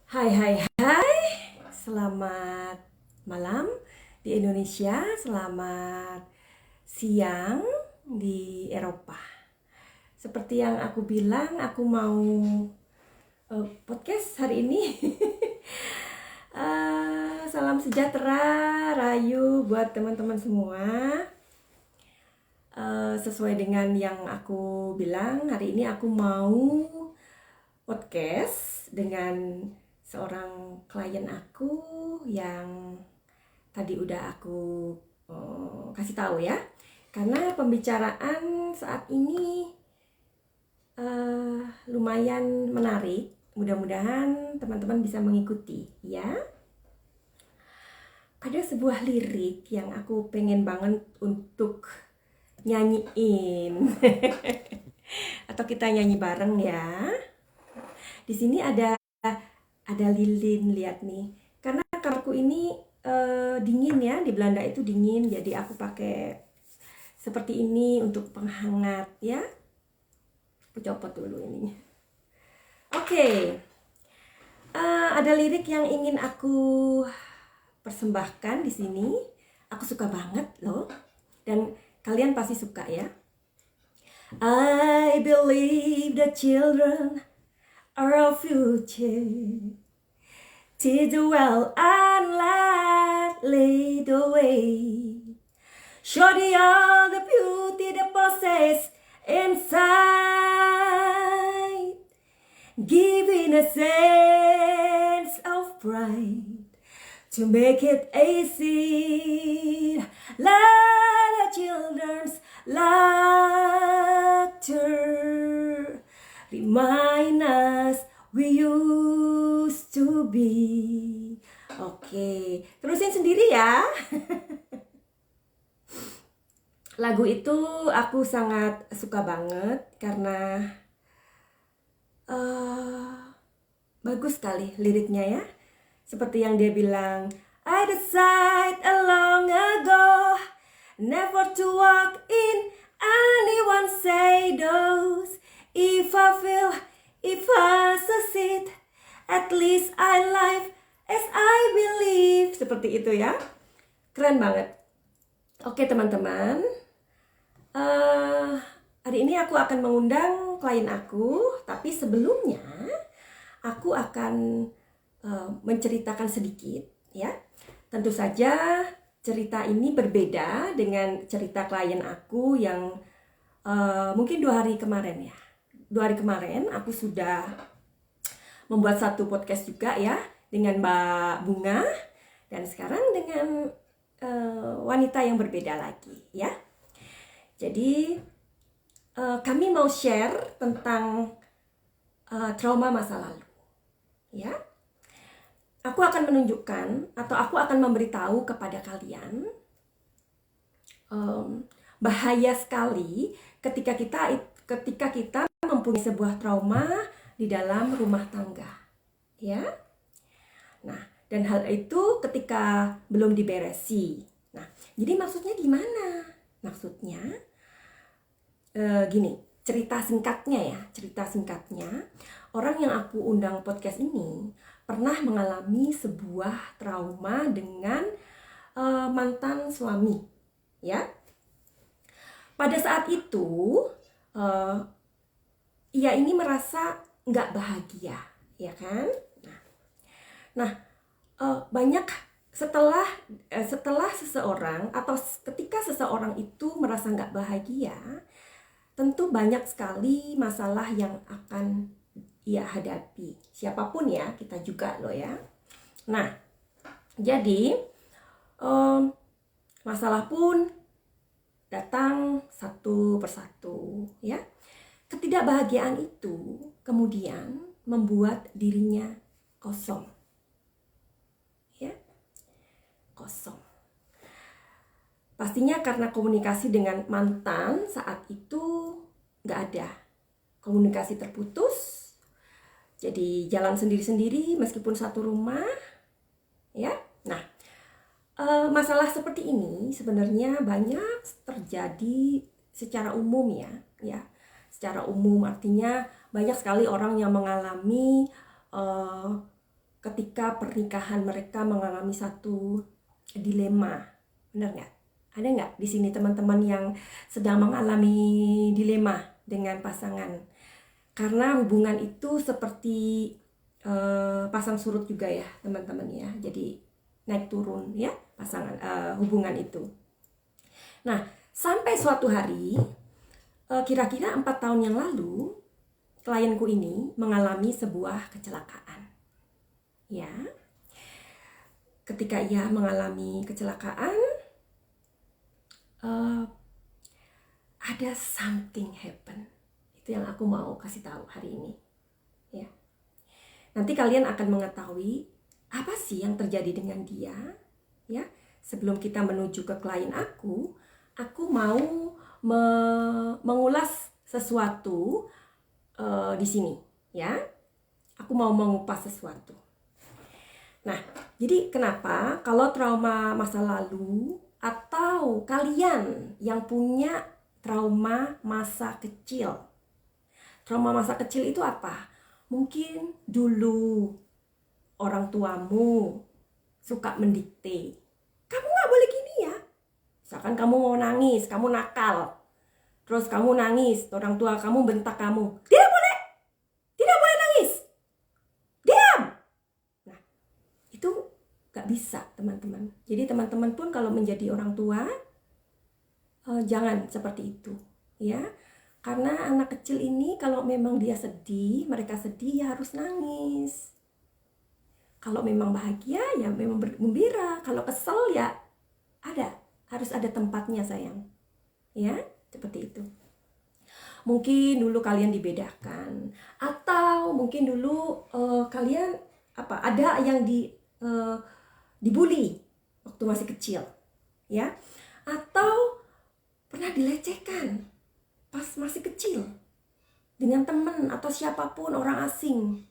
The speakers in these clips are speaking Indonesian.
Hai hai hai, selamat malam di Indonesia, selamat siang di Eropa. Seperti yang aku bilang, aku mau podcast hari ini. Salam sejahtera, rayu buat teman-teman semua. Sesuai dengan yang aku bilang, hari ini aku mau podcast dengan seorang klien aku yang tadi udah aku kasih tahu ya. Karena pembicaraan saat ini lumayan menarik. Mudah-mudahan teman-teman bisa mengikuti ya. Ada sebuah lirik yang aku pengen banget untuk nyanyiin. Atau kita nyanyi bareng ya. Di sini ada lilin, lihat nih. Karena kamarku ini dingin ya, di Belanda itu dingin, jadi aku pakai seperti ini untuk penghangat ya. Aku copot dulu ininya. Oke. Ada lirik yang ingin aku persembahkan di sini. Aku suka banget loh. Dan kalian pasti suka ya. I believe the children are our future. Teach the well and let lead the way. Show the all the beauty they possess inside. Giving a sense of pride to make it easy. Let the children's laughter remind us we used to be. Oke, terusin sendiri ya. Lagu itu aku sangat suka banget karena bagus sekali liriknya ya. Seperti yang dia bilang, I decide a long ago never to walk in anyone's shadows. If I feel, if I succeed, at least I live as I believe. Seperti itu ya. Keren banget. Oke teman-teman, hari ini aku akan mengundang klien aku. Tapi sebelumnya aku akan menceritakan sedikit ya. Tentu saja cerita ini berbeda dengan cerita klien aku yang mungkin 2 hari kemarin ya. 2 hari kemarin aku sudah membuat satu podcast juga ya dengan Mbak Bunga. Dan sekarang dengan wanita yang berbeda lagi ya. Jadi kami mau share tentang trauma masa lalu ya. Aku akan menunjukkan atau aku akan memberitahu kepada kalian bahaya sekali ketika kita mempunyai sebuah trauma di dalam rumah tangga ya. Nah, dan hal itu ketika belum diberesi. Nah, jadi maksudnya gimana? Maksudnya gini, cerita singkatnya, orang yang aku undang podcast ini pernah mengalami sebuah trauma dengan mantan suami, ya. Pada saat itu, ia ini merasa nggak bahagia, ya kan? Nah, banyak setelah seseorang atau ketika seseorang itu merasa nggak bahagia, tentu banyak sekali masalah yang akan ia hadapi. Siapapun ya, kita juga loh ya. Nah, jadi masalah pun datang satu persatu ya. Ketidakbahagiaan itu kemudian membuat dirinya kosong. Ya. Kosong. Pastinya karena komunikasi dengan mantan saat itu nggak ada. Komunikasi terputus. Jadi jalan sendiri-sendiri meskipun satu rumah. Ya. Nah, masalah seperti ini sebenarnya banyak terjadi secara umum ya. Secara umum artinya banyak sekali orang yang mengalami ketika pernikahan mereka mengalami satu dilema. Benar nggak? Ada nggak di sini teman-teman yang sedang mengalami dilema dengan pasangan? Karena hubungan itu seperti pasang surut juga ya teman-teman ya. Jadi naik turun ya pasangan hubungan itu. Nah, sampai suatu hari kira-kira 4 tahun yang lalu klienku ini mengalami sebuah kecelakaan. Ya. Ketika ia mengalami kecelakaan, ada something happen. Itu yang aku mau kasih tahu hari ini. Ya. Nanti kalian akan mengetahui apa sih yang terjadi dengan dia. Ya. Sebelum kita menuju ke klien aku mau mengulas sesuatu di sini. Ya. Aku mau mengupas sesuatu. Nah, jadi kenapa kalau trauma masa lalu atau kalian yang punya trauma masa kecil. Trauma masa kecil itu apa? Mungkin dulu orang tuamu suka mendikte. Kamu gak boleh gini ya. Misalkan kamu mau nangis, kamu nakal. Terus kamu nangis, orang tua kamu bentak kamu. Tidak boleh nangis. Diam. Nah, itu gak bisa teman-teman. Jadi teman-teman pun kalau menjadi orang tua, jangan seperti itu. Ya, karena anak kecil ini kalau memang dia sedih, mereka sedih ya harus nangis. Kalau memang bahagia ya memang gembira. Kalau kesel ya harus ada tempatnya sayang. Ya, seperti itu. Mungkin dulu kalian dibedakan, atau mungkin dulu kalian ada yang dibully waktu masih kecil, ya, atau pernah dilecehkan pas masih kecil dengan teman atau siapapun orang asing.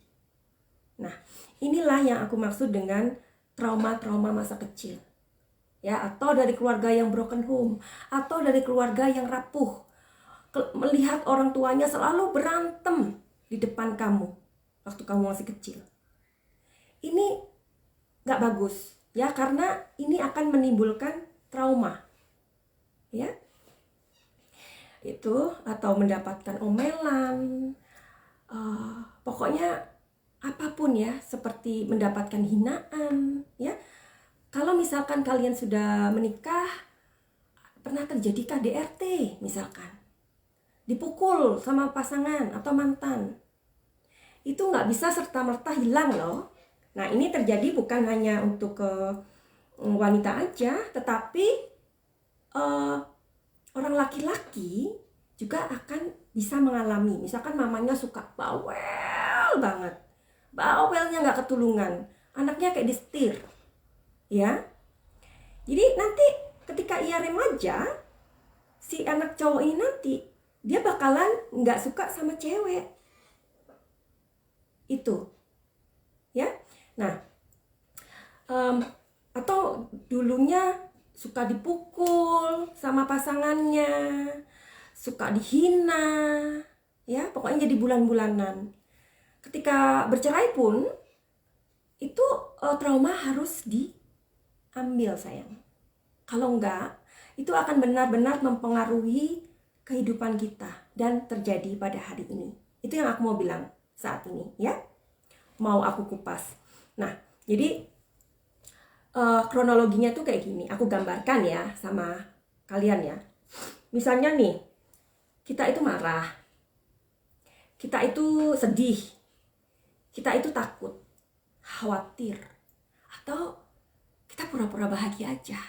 Nah, inilah yang aku maksud dengan trauma-trauma masa kecil. Ya, atau dari keluarga yang broken home, atau dari keluarga yang rapuh. Melihat orang tuanya selalu berantem di depan kamu waktu kamu masih kecil. Ini gak bagus, ya, karena ini akan menimbulkan trauma. Ya. Itu, atau mendapatkan omelan, pokoknya apapun ya, seperti mendapatkan hinaan, ya. Kalau misalkan kalian sudah menikah, pernah terjadi KDRT misalkan, dipukul sama pasangan atau mantan, itu nggak bisa serta-merta hilang loh. Nah, ini terjadi bukan hanya untuk wanita aja, tetapi orang laki-laki juga akan bisa mengalami. Misalkan mamanya suka bawel banget, bawelnya nggak ketulungan, anaknya kayak disetir, ya. Jadi nanti ketika ia remaja, si anak cowok ini nanti dia bakalan nggak suka sama cewek. Itu, ya. Nah, atau dulunya suka dipukul sama pasangannya, suka dihina, ya, pokoknya jadi bulan-bulanan. Ketika bercerai pun, itu trauma harus diambil sayang. Kalau enggak, itu akan benar-benar mempengaruhi kehidupan kita dan terjadi pada hari ini. Itu yang aku mau bilang saat ini, ya. Mau aku kupas. Nah, jadi kronologinya tuh kayak gini. Aku gambarkan ya sama kalian ya. Misalnya nih, kita itu marah, kita itu sedih, kita itu takut, khawatir, atau kita pura-pura bahagia aja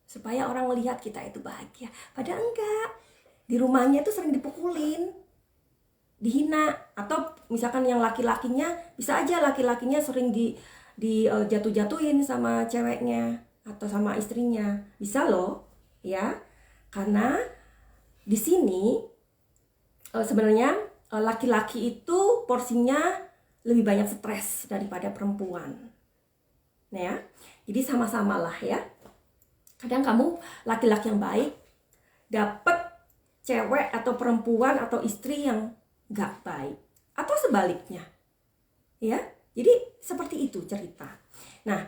supaya orang melihat kita itu bahagia. Padahal enggak. Di rumahnya itu sering dipukulin, dihina, atau misalkan yang laki-lakinya, bisa aja laki-lakinya sering dijatuh-jatuhin sama ceweknya atau sama istrinya. Bisa loh, ya. Karena di sini sebenarnya laki-laki itu porsinya lebih banyak stres daripada perempuan. Nah ya, jadi sama-sama lah ya. Kadang kamu laki-laki yang baik dapet cewek atau perempuan atau istri yang gak baik, atau sebaliknya, ya. Jadi seperti itu cerita. Nah,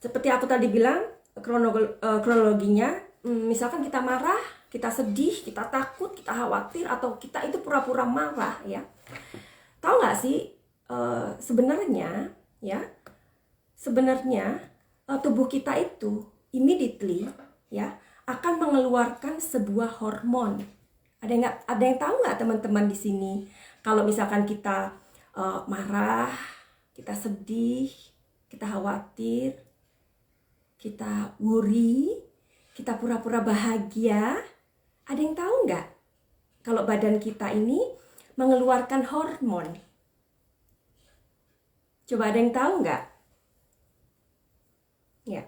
seperti aku tadi bilang, kronologinya, misalkan kita marah, kita sedih, kita takut, kita khawatir, atau kita itu pura-pura marah ya. Tahu nggak sih, sebenarnya tubuh kita itu immediately ya akan mengeluarkan sebuah hormon. Ada yang tahu nggak teman-teman di sini? Kalau misalkan kita marah, kita sedih, kita khawatir, kita worry, kita pura-pura bahagia, ada yang tahu nggak? Kalau badan kita ini mengeluarkan hormon. Coba ada yang tahu nggak? Ya,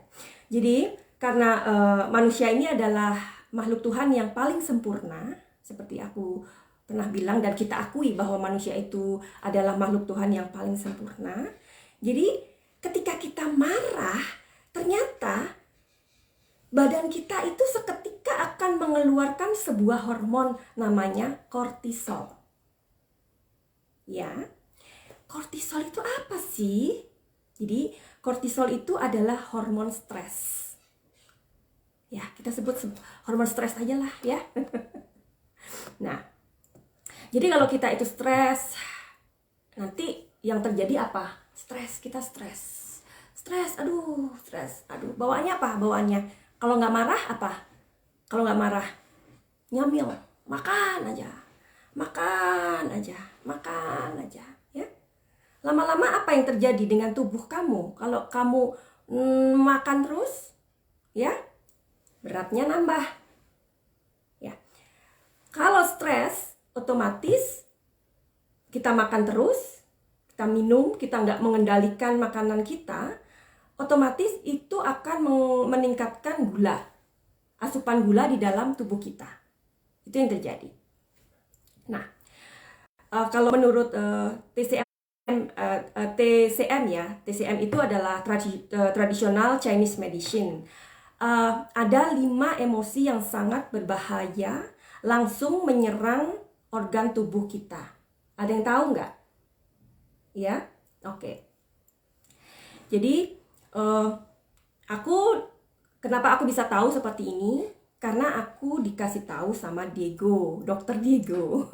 jadi karena manusia ini adalah makhluk Tuhan yang paling sempurna, seperti aku pernah bilang dan kita akui bahwa manusia itu adalah makhluk Tuhan yang paling sempurna. Jadi ketika kita marah, ternyata badan kita itu seketika akan mengeluarkan sebuah hormon namanya kortisol. Ya, kortisol itu apa sih? Jadi kortisol itu adalah hormon stres. Ya, kita sebut hormon stres aja lah ya. Nah, jadi kalau kita itu stres, nanti yang terjadi apa? Stres, aduh, bawaannya apa? Kalau nggak marah apa? Kalau nggak marah, nyamil, makan aja, ya. Lama-lama apa yang terjadi dengan tubuh kamu? Kalau kamu makan terus, ya, beratnya nambah. Ya. Kalau stres, otomatis kita makan terus, kita minum, kita nggak mengendalikan makanan kita, otomatis itu akan meningkatkan gula, asupan gula di dalam tubuh kita. Itu yang terjadi. Nah, kalau menurut TCM itu adalah traditional Chinese medicine. Ada 5 emosi yang sangat berbahaya langsung menyerang organ tubuh kita. Ada yang tahu nggak? Ya, oke. Jadi kenapa aku bisa tahu seperti ini? Karena aku dikasih tahu sama Dr. Diego.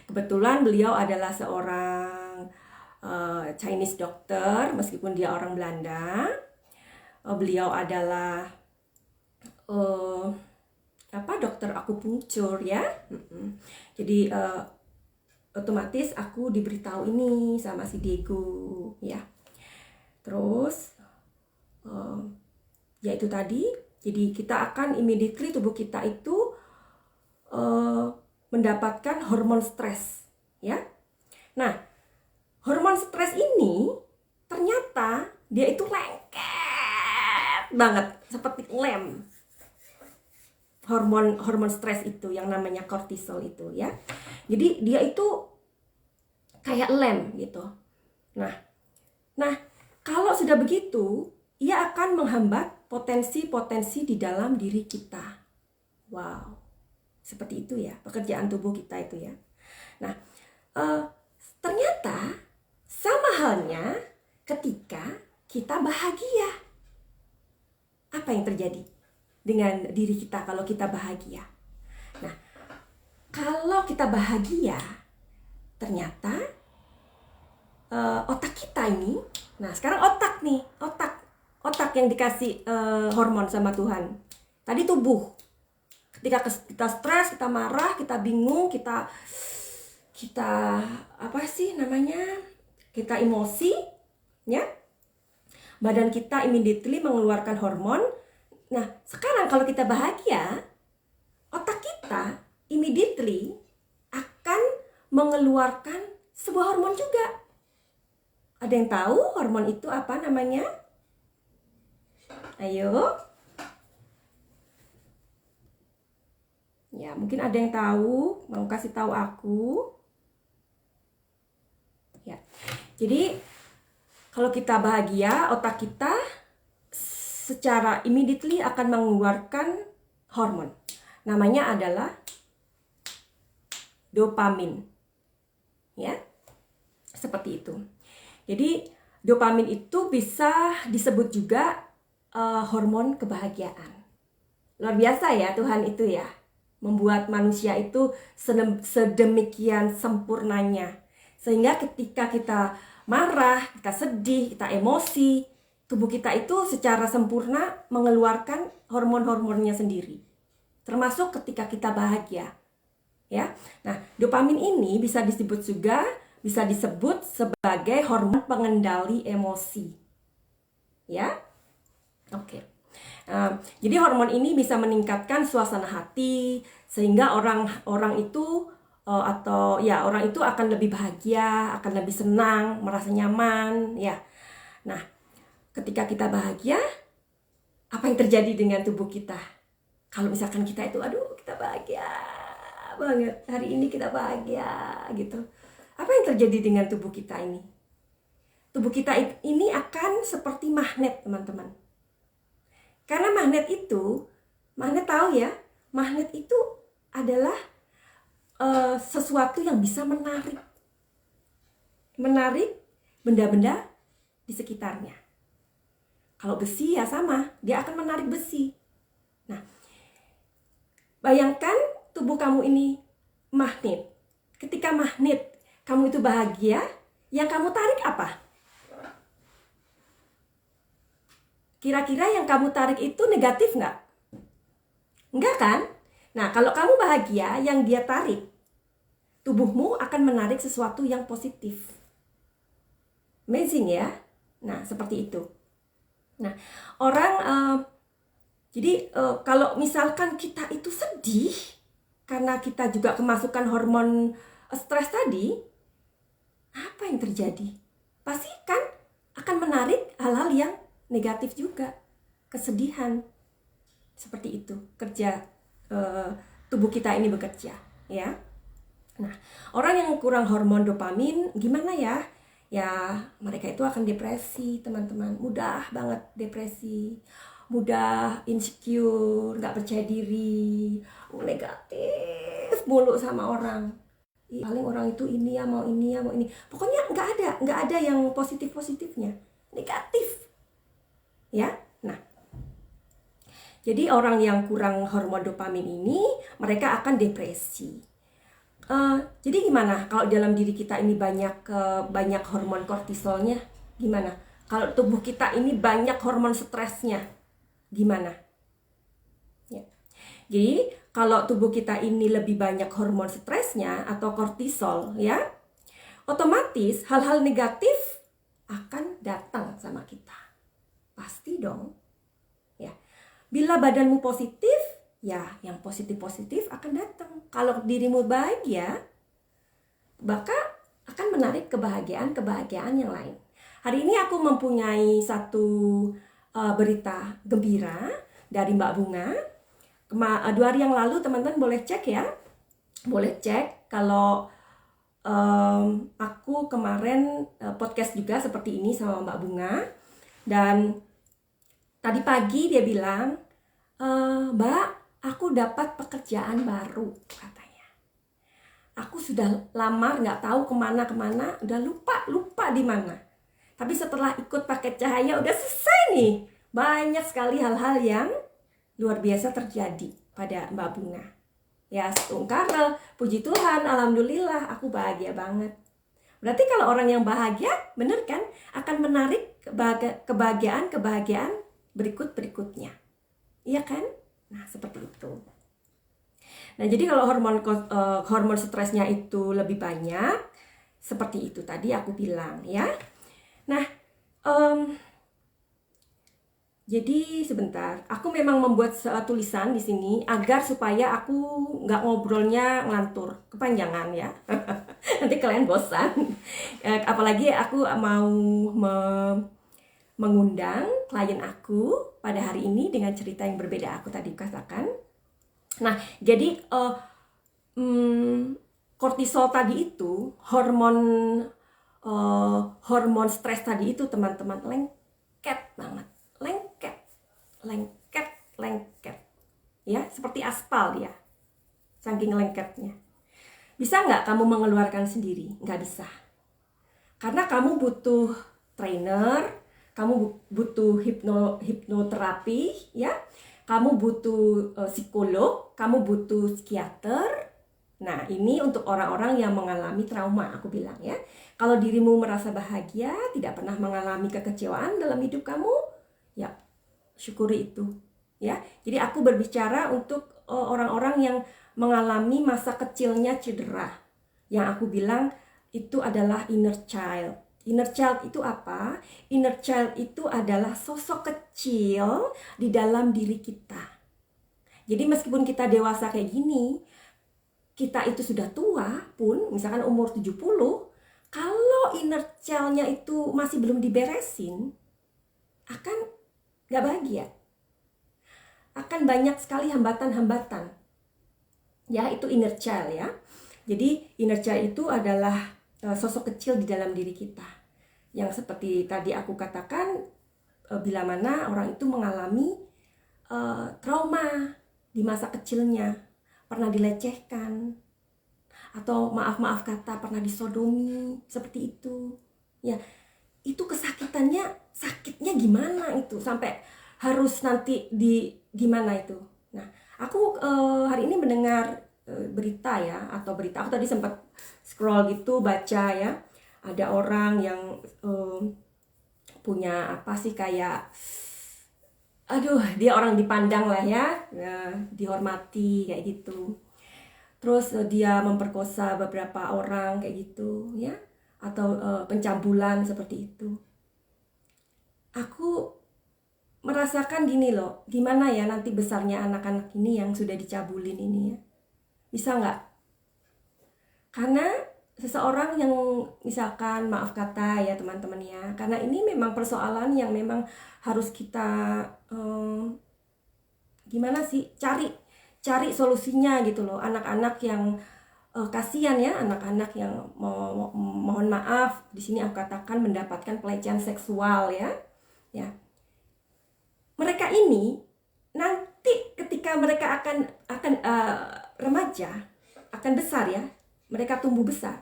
Kebetulan beliau adalah seorang Chinese dokter, meskipun dia orang Belanda. Beliau adalah dokter akupunktur ya. Jadi otomatis aku diberitahu ini sama si Diego ya. Terus ya itu tadi, jadi kita akan immediately tubuh kita itu mendapatkan hormon stres ya. Nah, hormon stres ini ternyata dia itu lengket banget seperti lem. Hormon stres itu yang namanya kortisol itu ya. Jadi dia itu kayak lem gitu. Nah, kalau sudah begitu, ia akan menghambat potensi-potensi di dalam diri kita. Wow, seperti itu ya pekerjaan tubuh kita itu ya. Nah, ternyata sama halnya ketika kita bahagia. Apa yang terjadi dengan diri kita kalau kita bahagia? Nah, kalau kita bahagia, ternyata otak kita ini, nah sekarang otak yang dikasih hormon sama Tuhan. Tadi tubuh. Ketika kita stres, kita marah, kita bingung, kita kita emosi, ya. Badan kita immediately mengeluarkan hormon. Nah, sekarang kalau kita bahagia, otak kita immediately akan mengeluarkan sebuah hormon juga. Ada yang tahu hormon itu apa namanya? Ayo. Ya, mungkin ada yang tahu, mau kasih tahu aku. Ya. Jadi, kalau kita bahagia, otak kita secara immediately akan mengeluarkan hormon. Namanya adalah dopamin. Ya. Seperti itu. Jadi dopamin itu bisa disebut juga hormon kebahagiaan. Luar biasa ya Tuhan itu ya, membuat manusia itu sedemikian sempurnanya. Sehingga ketika kita marah, kita sedih, kita emosi, tubuh kita itu secara sempurna mengeluarkan hormon-hormonnya sendiri. Termasuk ketika kita bahagia. Ya. Nah, dopamin ini bisa disebut sebagai hormon pengendali emosi. Ya. Oke. Jadi hormon ini bisa meningkatkan suasana hati sehingga orang itu orang itu akan lebih bahagia, akan lebih senang, merasa nyaman, ya. Nah, ketika kita bahagia, apa yang terjadi dengan tubuh kita? Kalau misalkan kita itu, kita bahagia banget, hari ini kita bahagia gitu. Apa yang terjadi dengan tubuh kita ini? Tubuh kita ini akan seperti magnet, teman-teman. Karena magnet tahu ya, magnet itu adalah sesuatu yang bisa menarik benda-benda di sekitarnya. Kalau besi ya sama, dia akan menarik besi. Nah, bayangkan tubuh kamu ini magnet. Ketika magnet kamu itu bahagia, yang kamu tarik apa? Kira-kira yang kamu tarik itu negatif nggak? Enggak kan? Nah, kalau kamu bahagia, yang dia tarik, tubuhmu akan menarik sesuatu yang positif. Amazing ya? Nah, seperti itu. Nah, kalau misalkan kita itu sedih, karena kita juga kemasukan hormon stres tadi, apa yang terjadi? Pasti kan akan menarik hal-hal yang negatif juga, kesedihan, seperti itu kerja tubuh kita ini bekerja, ya. Nah, orang yang kurang hormon dopamin gimana ya? Ya, mereka itu akan depresi, teman-teman. Mudah banget depresi, mudah insecure, nggak percaya diri, negatif mulu sama orang. Paling orang itu ini ya mau ini. Pokoknya nggak ada yang positifnya, negatif. Ya, nah, jadi orang yang kurang hormon dopamin ini, mereka akan depresi. Jadi gimana kalau dalam diri kita ini banyak hormon kortisolnya? Gimana? Kalau tubuh kita ini banyak hormon stresnya, gimana? Ya. Jadi kalau tubuh kita ini lebih banyak hormon stresnya atau kortisol, ya, otomatis hal-hal negatif akan datang sama kita. Pasti dong. Ya. Bila badanmu positif, ya yang positif akan datang. Kalau dirimu bahagia, maka akan menarik kebahagiaan yang lain. Hari ini aku mempunyai satu berita gembira dari Mbak Bunga. 2 hari yang lalu teman-teman boleh cek ya. Boleh cek kalau aku kemarin podcast juga seperti ini sama Mbak Bunga. Dan tadi pagi dia bilang, Mbak, aku dapat pekerjaan baru, katanya. Aku sudah lama nggak tahu kemana, udah lupa di mana. Tapi setelah ikut paket cahaya udah selesai nih. Banyak sekali hal-hal yang luar biasa terjadi pada Mbak Bunga. Ya, karena puji Tuhan, alhamdulillah, aku bahagia banget. Berarti kalau orang yang bahagia, bener kan, akan menarik kebahagiaan berikutnya. Iya kan? Nah, seperti itu. Nah, jadi kalau hormon stresnya itu lebih banyak, seperti itu tadi aku bilang, ya. Nah, jadi sebentar, aku memang membuat tulisan di sini agar supaya aku nggak ngobrolnya ngelantur, kepanjangan ya. Nanti kalian bosan. Apalagi aku mau mengundang klien aku pada hari ini dengan cerita yang berbeda aku tadi katakan. Nah, jadi kortisol tadi itu, hormon stres tadi itu teman-teman lengket banget. Lengket. Ya, seperti aspal dia. Saking lengketnya. Bisa nggak kamu mengeluarkan sendiri? Nggak bisa. Karena kamu butuh trainer, kamu butuh hipnoterapi, ya. Kamu butuh psikolog, kamu butuh psikiater. Nah, ini untuk orang-orang yang mengalami trauma, aku bilang ya. Kalau dirimu merasa bahagia, tidak pernah mengalami kekecewaan dalam hidup kamu, ya syukuri itu, ya. Jadi aku berbicara untuk orang-orang yang mengalami masa kecilnya cedera. Yang aku bilang itu adalah inner child. Inner child itu apa? Inner child itu adalah sosok kecil di dalam diri kita. Jadi meskipun kita dewasa kayak gini, kita itu sudah tua pun, misalkan umur 70, kalau inner child-nya itu masih belum diberesin, akan gak bahagia. Akan banyak sekali hambatan-hambatan. Ya, itu inner child ya. Jadi inner child itu adalah sosok kecil di dalam diri kita, yang seperti tadi aku katakan, bila mana orang itu mengalami trauma di masa kecilnya, pernah dilecehkan, atau maaf kata pernah disodomi, seperti itu. Ya, itu sakitnya gimana itu, sampai harus nanti gimana itu. Nah, aku hari ini mendengar berita ya, aku tadi sempat scroll gitu, baca ya, ada orang yang punya apa sih, kayak dia orang dipandang lah ya, dihormati kayak gitu. Terus dia memperkosa beberapa orang kayak gitu ya, atau pencabulan seperti itu. Aku merasakan gini loh, gimana ya nanti besarnya anak-anak ini yang sudah dicabulin ini ya. Bisa nggak? Karena seseorang yang misalkan, maaf kata ya teman-teman ya, karena ini memang persoalan yang memang harus kita gimana sih, cari solusinya gitu loh. Anak-anak yang kasihan ya, anak-anak yang mohon maaf di sini aku katakan mendapatkan pelecehan seksual ya. Mereka ini nanti ketika mereka akan remaja, akan besar ya, mereka tumbuh besar,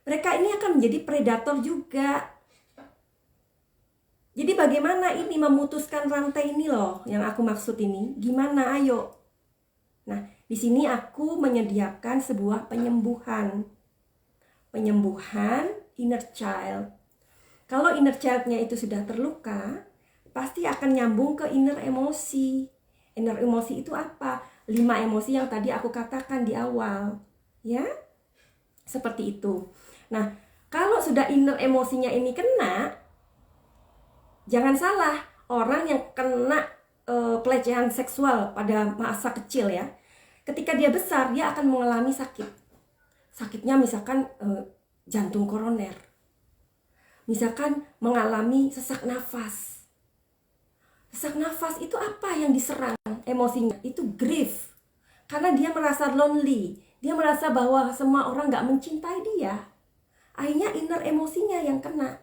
mereka ini akan menjadi predator juga. Jadi bagaimana ini memutuskan rantai ini loh, yang aku maksud ini, gimana, ayo. Nah, di sini aku menyediakan sebuah penyembuhan inner child. Kalau inner child-nya itu sudah terluka, pasti akan nyambung ke inner emosi. Inner emosi itu apa? 5 emosi yang tadi aku katakan di awal, ya. Seperti itu. Nah, kalau sudah inner emosinya ini kena, jangan salah, orang yang kena pelecehan seksual pada masa kecil ya, ketika dia besar dia akan mengalami sakitnya misalkan jantung koroner, misalkan mengalami sesak nafas itu apa yang diserang emosinya? Itu grief, karena dia merasa lonely, dia merasa bahwa semua orang gak mencintai dia, akhirnya inner emosinya yang kena.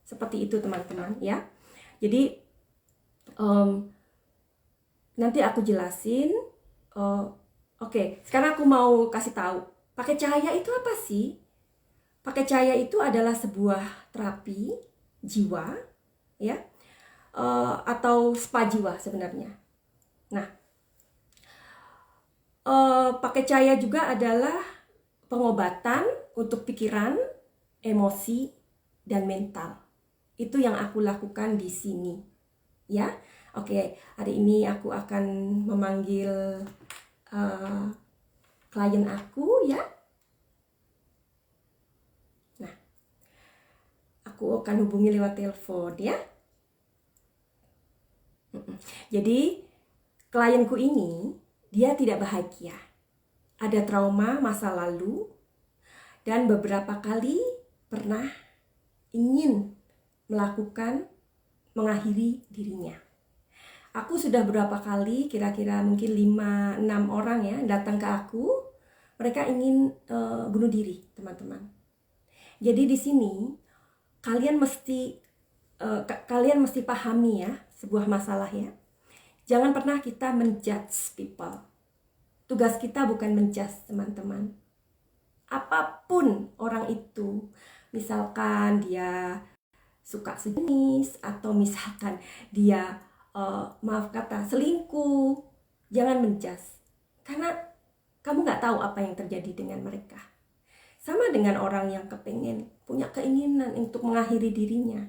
Seperti itu teman-teman ya. Jadi nanti aku jelasin. Oke, sekarang aku mau kasih tahu, pakai cahaya itu apa sih? Pakai cahaya itu adalah sebuah terapi jiwa ya, atau spa jiwa sebenarnya. Nah, pakai cahaya juga adalah pengobatan untuk pikiran, emosi, dan mental. Itu yang aku lakukan di sini ya. Oke, hari ini aku akan memanggil klien aku ya. Nah, aku akan hubungi lewat telepon ya. Jadi klienku ini dia tidak bahagia, ada trauma masa lalu, dan beberapa kali pernah ingin mengakhiri dirinya. Aku sudah beberapa kali, kira-kira mungkin 5-6 orang ya, datang ke aku. Mereka ingin bunuh diri, teman-teman. Jadi di sini kalian mesti pahami ya, sebuah masalah ya. Jangan pernah kita menjudge people. Tugas kita bukan menjudge, teman-teman. Apapun orang itu, misalkan dia suka sejenis, atau misalkan dia maaf kata selingkuh, jangan menjas. Karena kamu nggak tahu apa yang terjadi dengan mereka. Sama dengan orang yang punya keinginan untuk mengakhiri dirinya.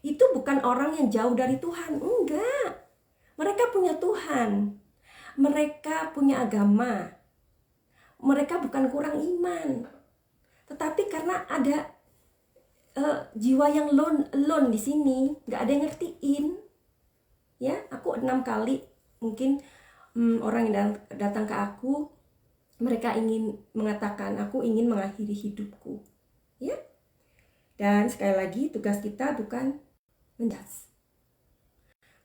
Itu bukan orang yang jauh dari Tuhan, enggak. Mereka punya Tuhan, mereka punya agama, mereka bukan kurang iman. Tetapi karena ada jiwa yang alone di sini, nggak ada yang ngertiin. Ya, aku 6 kali mungkin orang yang datang ke aku, mereka ingin mengatakan, aku ingin mengakhiri hidupku. Ya, dan sekali lagi tugas kita bukan menjas.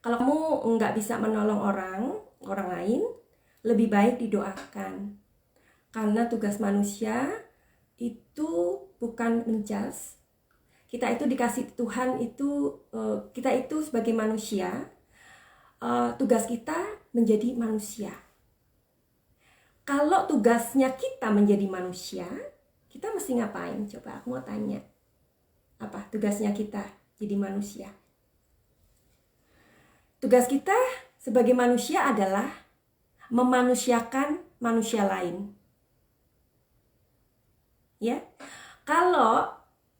Kalau kamu nggak bisa menolong orang lain, lebih baik didoakan. Karena tugas manusia itu bukan menjas. Kita itu dikasih Tuhan itu, kita itu sebagai manusia, tugas kita menjadi manusia. Kalau tugasnya kita menjadi manusia, kita mesti ngapain? Coba aku mau tanya. Apa tugasnya kita jadi manusia? Tugas kita sebagai manusia adalah memanusiakan manusia lain. Ya, kalau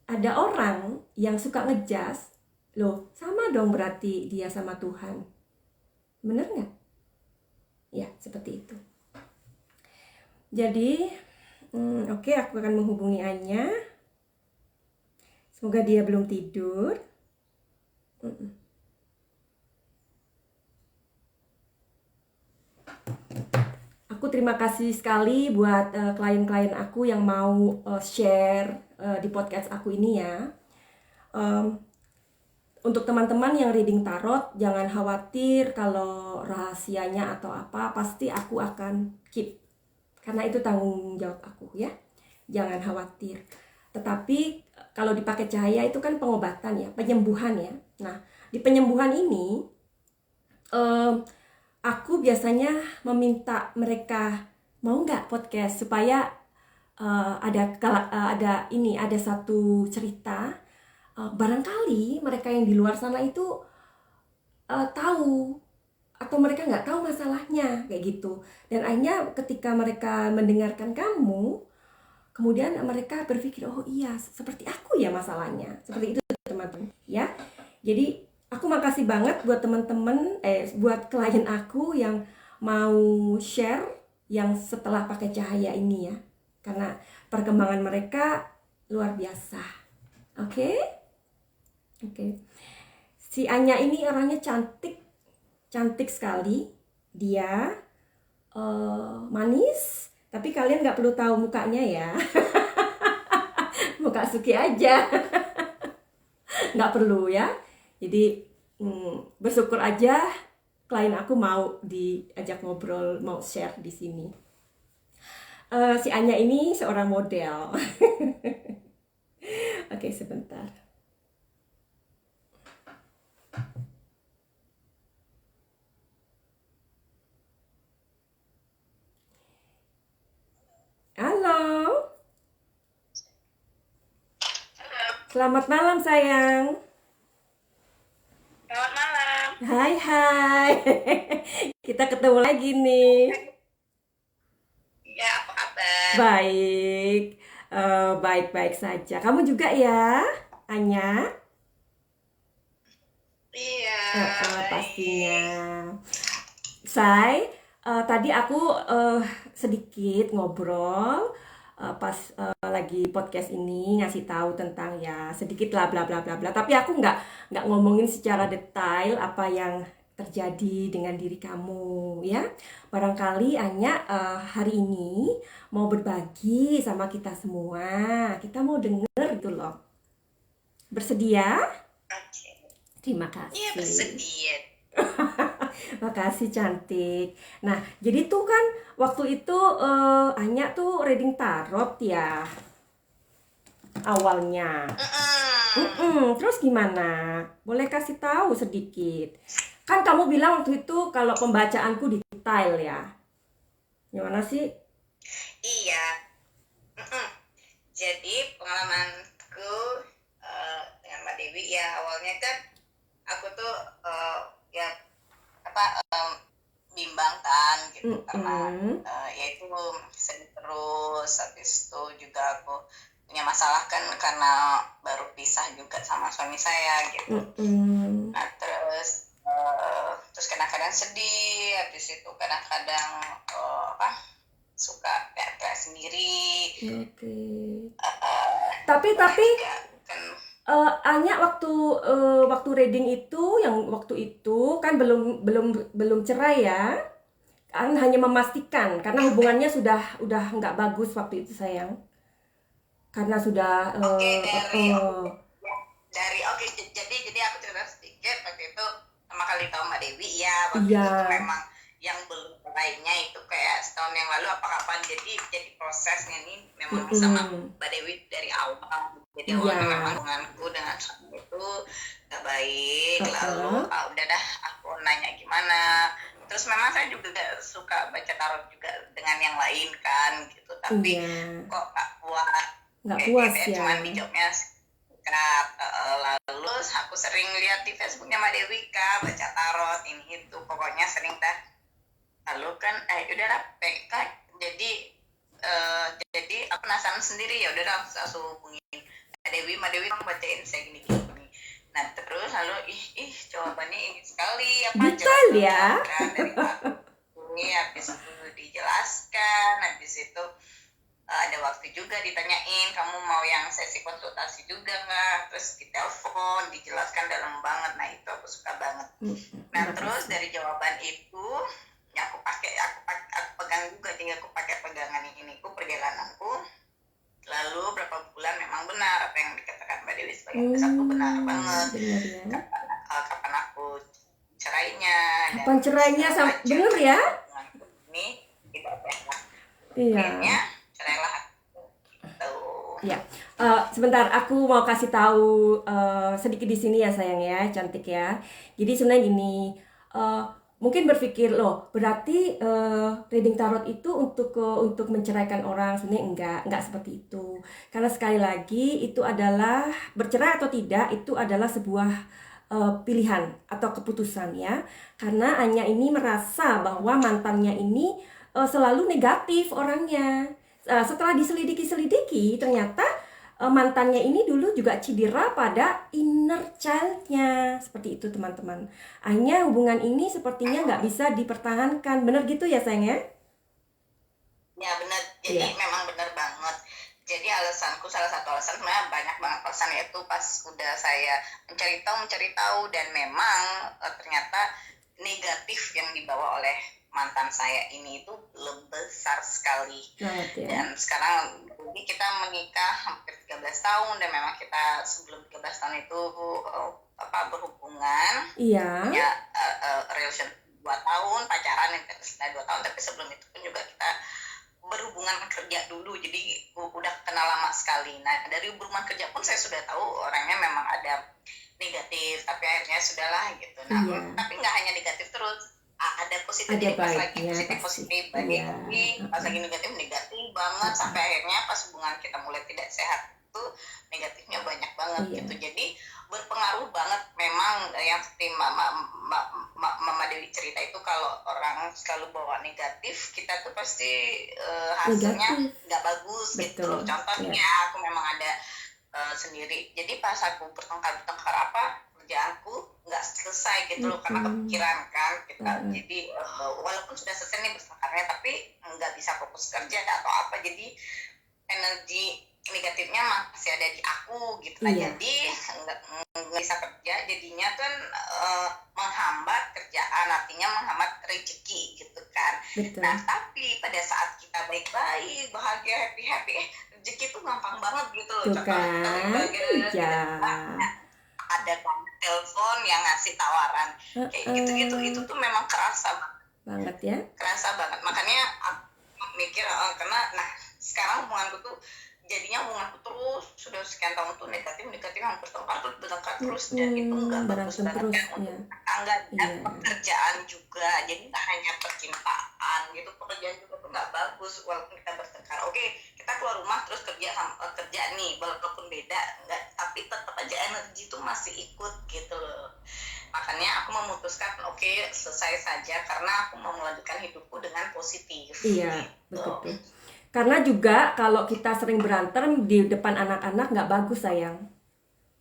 ada orang yang suka ngejas, loh sama dong berarti dia sama Tuhan. Bener nggak? Ya, seperti itu. Jadi, oke, aku akan menghubungi Anya. Semoga dia belum tidur. Aku terima kasih sekali buat klien-klien aku yang mau share di podcast aku ini ya. Untuk teman-teman yang reading tarot, jangan khawatir kalau rahasianya atau apa, pasti aku akan keep. Karena itu tanggung jawab aku ya. Jangan khawatir. Tetapi kalau dipakai cahaya itu kan pengobatan ya, penyembuhan ya. Nah, di penyembuhan ini aku biasanya meminta mereka mau nggak podcast supaya ada satu cerita, barangkali mereka yang di luar sana itu tahu atau mereka nggak tahu masalahnya kayak gitu. Dan akhirnya ketika mereka mendengarkan kamu, kemudian mereka berpikir, oh iya seperti aku ya masalahnya, seperti itu teman-teman ya. Jadi aku makasih banget buat teman-teman, buat klien aku yang mau share yang setelah pakai cahaya ini ya. Karena perkembangan mereka luar biasa. Oke? Si Anya ini orangnya cantik sekali. Dia manis, tapi kalian nggak perlu tahu mukanya ya. Muka Suki aja. Nggak perlu ya. Jadi bersyukur aja klien aku mau diajak ngobrol, mau share di sini. Si Anya ini seorang model. Oke, sebentar. Halo. Selamat malam sayang. Selamat malam. Hai. Kita ketemu lagi nih. Ya, apa kabar? Baik saja. Kamu juga ya, Anya? Iya. Pastinya. Say, tadi aku sedikit ngobrol pas lagi podcast ini, ngasih tahu tentang ya sedikit lah bla bla bla bla. Tapi aku nggak ngomongin secara detail apa yang terjadi dengan diri kamu ya. Barangkali Anya hari ini mau berbagi sama kita semua. Kita mau denger gitu loh. Bersedia? Oke. Terima kasih. Iya, bersedia. Makasih cantik. Nah, jadi tuh kan waktu itu Anya tuh reading tarot ya awalnya. Terus gimana? Boleh kasih tahu sedikit? Kan kamu bilang waktu itu kalau pembacaanku detail ya. Gimana sih? Iya. Jadi pengalaman aku dengan Mbak Dewi ya awalnya kan aku tuh ya apa bimbang kan gitu karena ya itu sedih terus. Habis itu juga aku punya masalah kan karena baru pisah juga sama suami saya gitu. Nah terus kadang-kadang sedih, habis itu kadang-kadang suka kayak sendiri. Oke. Tapi juga kan Anya waktu reading itu, yang waktu itu kan belum cerai ya, kan hanya memastikan karena hubungannya udah nggak bagus waktu itu sayang, karena sudah jadi aku cerita sedikit. Waktu itu sama kali tahu Mbak Dewi ya, waktu iya. itu tuh memang yang belum lainnya itu kayak setahun yang lalu apa kapan, jadi prosesnya ini memang sama Mbak Dewi dari awal. Jadi awalnya memang hubunganku dengan suami itu gak baik, lalu udah dah aku nanya gimana. Terus memang saya juga suka baca tarot juga dengan yang lain kan gitu, tapi kok gak puas ya. Cuman dijawabnya singkat. Lalu aku sering lihat di Facebooknya Mbak Dewi Kak, baca tarot ini itu, pokoknya sering dah. Lalu kan udahlah PK, jadi aku penasaran sendiri, ya udah langsung hubungin Mbak Dewi kamu bacain saya gini. Nah terus lalu jawabannya ini sekali detail ya kan dari ini. Habis itu dijelaskan, habis itu ada waktu juga ditanyain kamu mau yang sesi konsultasi juga nggak, terus ditelepon dijelaskan dalam banget. Nah itu aku suka banget. Nah terus dari jawaban itu ya aku pegang juga, jadi aku pakai pegangan ini perjalananku. Lalu berapa bulan memang benar apa yang dikatakan Mbak Dewi sebagai satu benar banget. Kapan aku cerainya, kapan cerainya bener ya ini tidak sehat. Iya. Cerailah gitu. Ya, sebentar aku mau kasih tahu sedikit di sini ya sayang ya, cantik ya. Jadi sebenarnya gini, mungkin berpikir loh, berarti reading tarot itu untuk menceraikan orang. Sebenarnya enggak seperti itu. Karena sekali lagi itu adalah bercerai atau tidak itu adalah sebuah pilihan atau keputusan ya. Karena Anya ini merasa bahwa mantannya ini selalu negatif orangnya. Setelah diselidiki ternyata mantannya ini dulu juga cedera pada inner child-nya. Seperti itu teman-teman. Akhirnya hubungan ini sepertinya nggak bisa dipertahankan. Bener gitu ya sayang ya? Ya benar, jadi memang benar banget. Jadi salah satu alasan sebenarnya banyak banget alasan, yaitu pas udah saya mencari tahu dan memang ternyata negatif yang dibawa oleh mantan saya ini itu lebih besar sekali. Dan sekarang kita menikah hampir 13 tahun dan memang kita sebelum 13 tahun itu berhubungan. Punya relation 2 tahun, pacaran yang setelah 2 tahun, tapi sebelum itu pun juga kita berhubungan kerja dulu, jadi udah kenal lama sekali. Nah dari hubungan kerja pun saya sudah tahu orangnya memang ada negatif, tapi akhirnya sudahlah gitu. Nah tapi nggak hanya negatif terus, ada positif. Jadi pas lagi positif lagi, pas lagi negatif banget, sampai akhirnya pas hubungan kita mulai tidak sehat itu negatifnya banyak banget gitu. Jadi berpengaruh banget memang yang seperti Mama Dewi cerita itu, kalau orang selalu bawa negatif, kita tuh pasti hasilnya nggak bagus. Betul. Gitu loh. Contohnya aku memang ada sendiri, jadi pas aku bertengkar kerjaanku nggak selesai gitu loh, karena kepikiran kan kita. Jadi walaupun sudah selesai nih bertengkarnya, tapi nggak bisa fokus kerja atau apa, jadi energi negatifnya masih ada di aku gitu. Jadi nggak bisa kerja, jadinya kan menghambat kerjaan, artinya menghambat rezeki gitu kan. Nah tapi pada saat kita baik-baik, bahagia, happy, rezeki tuh gampang banget gitu loh. Ada telepon yang ngasih tawaran kayak gitu-gitu, itu tuh memang kerasa banget ya. Kerasa banget, makanya aku mikir karena sekarang hubunganku tuh jadinya terus sudah sekian tahun tuh negatif hampir bertengkar terus, dan itu nggak bagus banget kan untuk tangga dan pekerjaan juga. Jadi nggak hanya percintaan gitu, pekerjaan juga tuh nggak bagus walaupun kita bertengkar. Oke, kita keluar rumah terus kerja nih, walaupun beda enggak, tapi tetap aja energi itu masih ikut gitu loh. Makanya aku memutuskan oke, selesai saja karena aku mau melanjutkan hidupku dengan positif. Iya, gitu. betul. Karena juga kalau kita sering berantem di depan anak-anak nggak bagus sayang.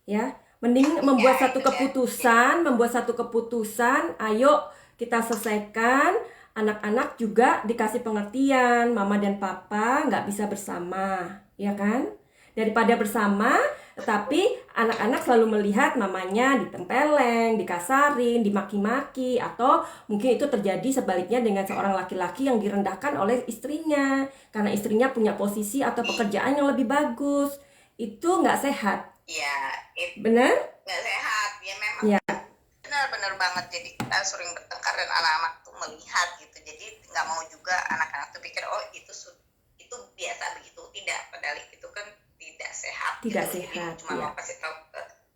Ya, mending membuat Ya, satu itu dia. membuat satu keputusan, ayo kita selesaikan. Anak-anak juga dikasih pengertian, mama dan papa nggak bisa bersama, ya kan? Daripada bersama, tetapi anak-anak selalu melihat mamanya ditempeleng, dikasarin, dimaki-maki, atau mungkin itu terjadi sebaliknya dengan seorang laki-laki yang direndahkan oleh istrinya, karena istrinya punya posisi atau pekerjaan yang lebih bagus. Itu nggak sehat, Ya, itu benar? nggak sehat ya memang. Ya, Benar-benar banget, jadi kita sering bertengkar dan anak-anak tuh melihat gitu, jadi nggak mau juga anak-anak tuh pikir oh itu biasa begitu, tidak, padahal itu kan tidak sehat tidak gitu. Jadi sehat, cuma ya.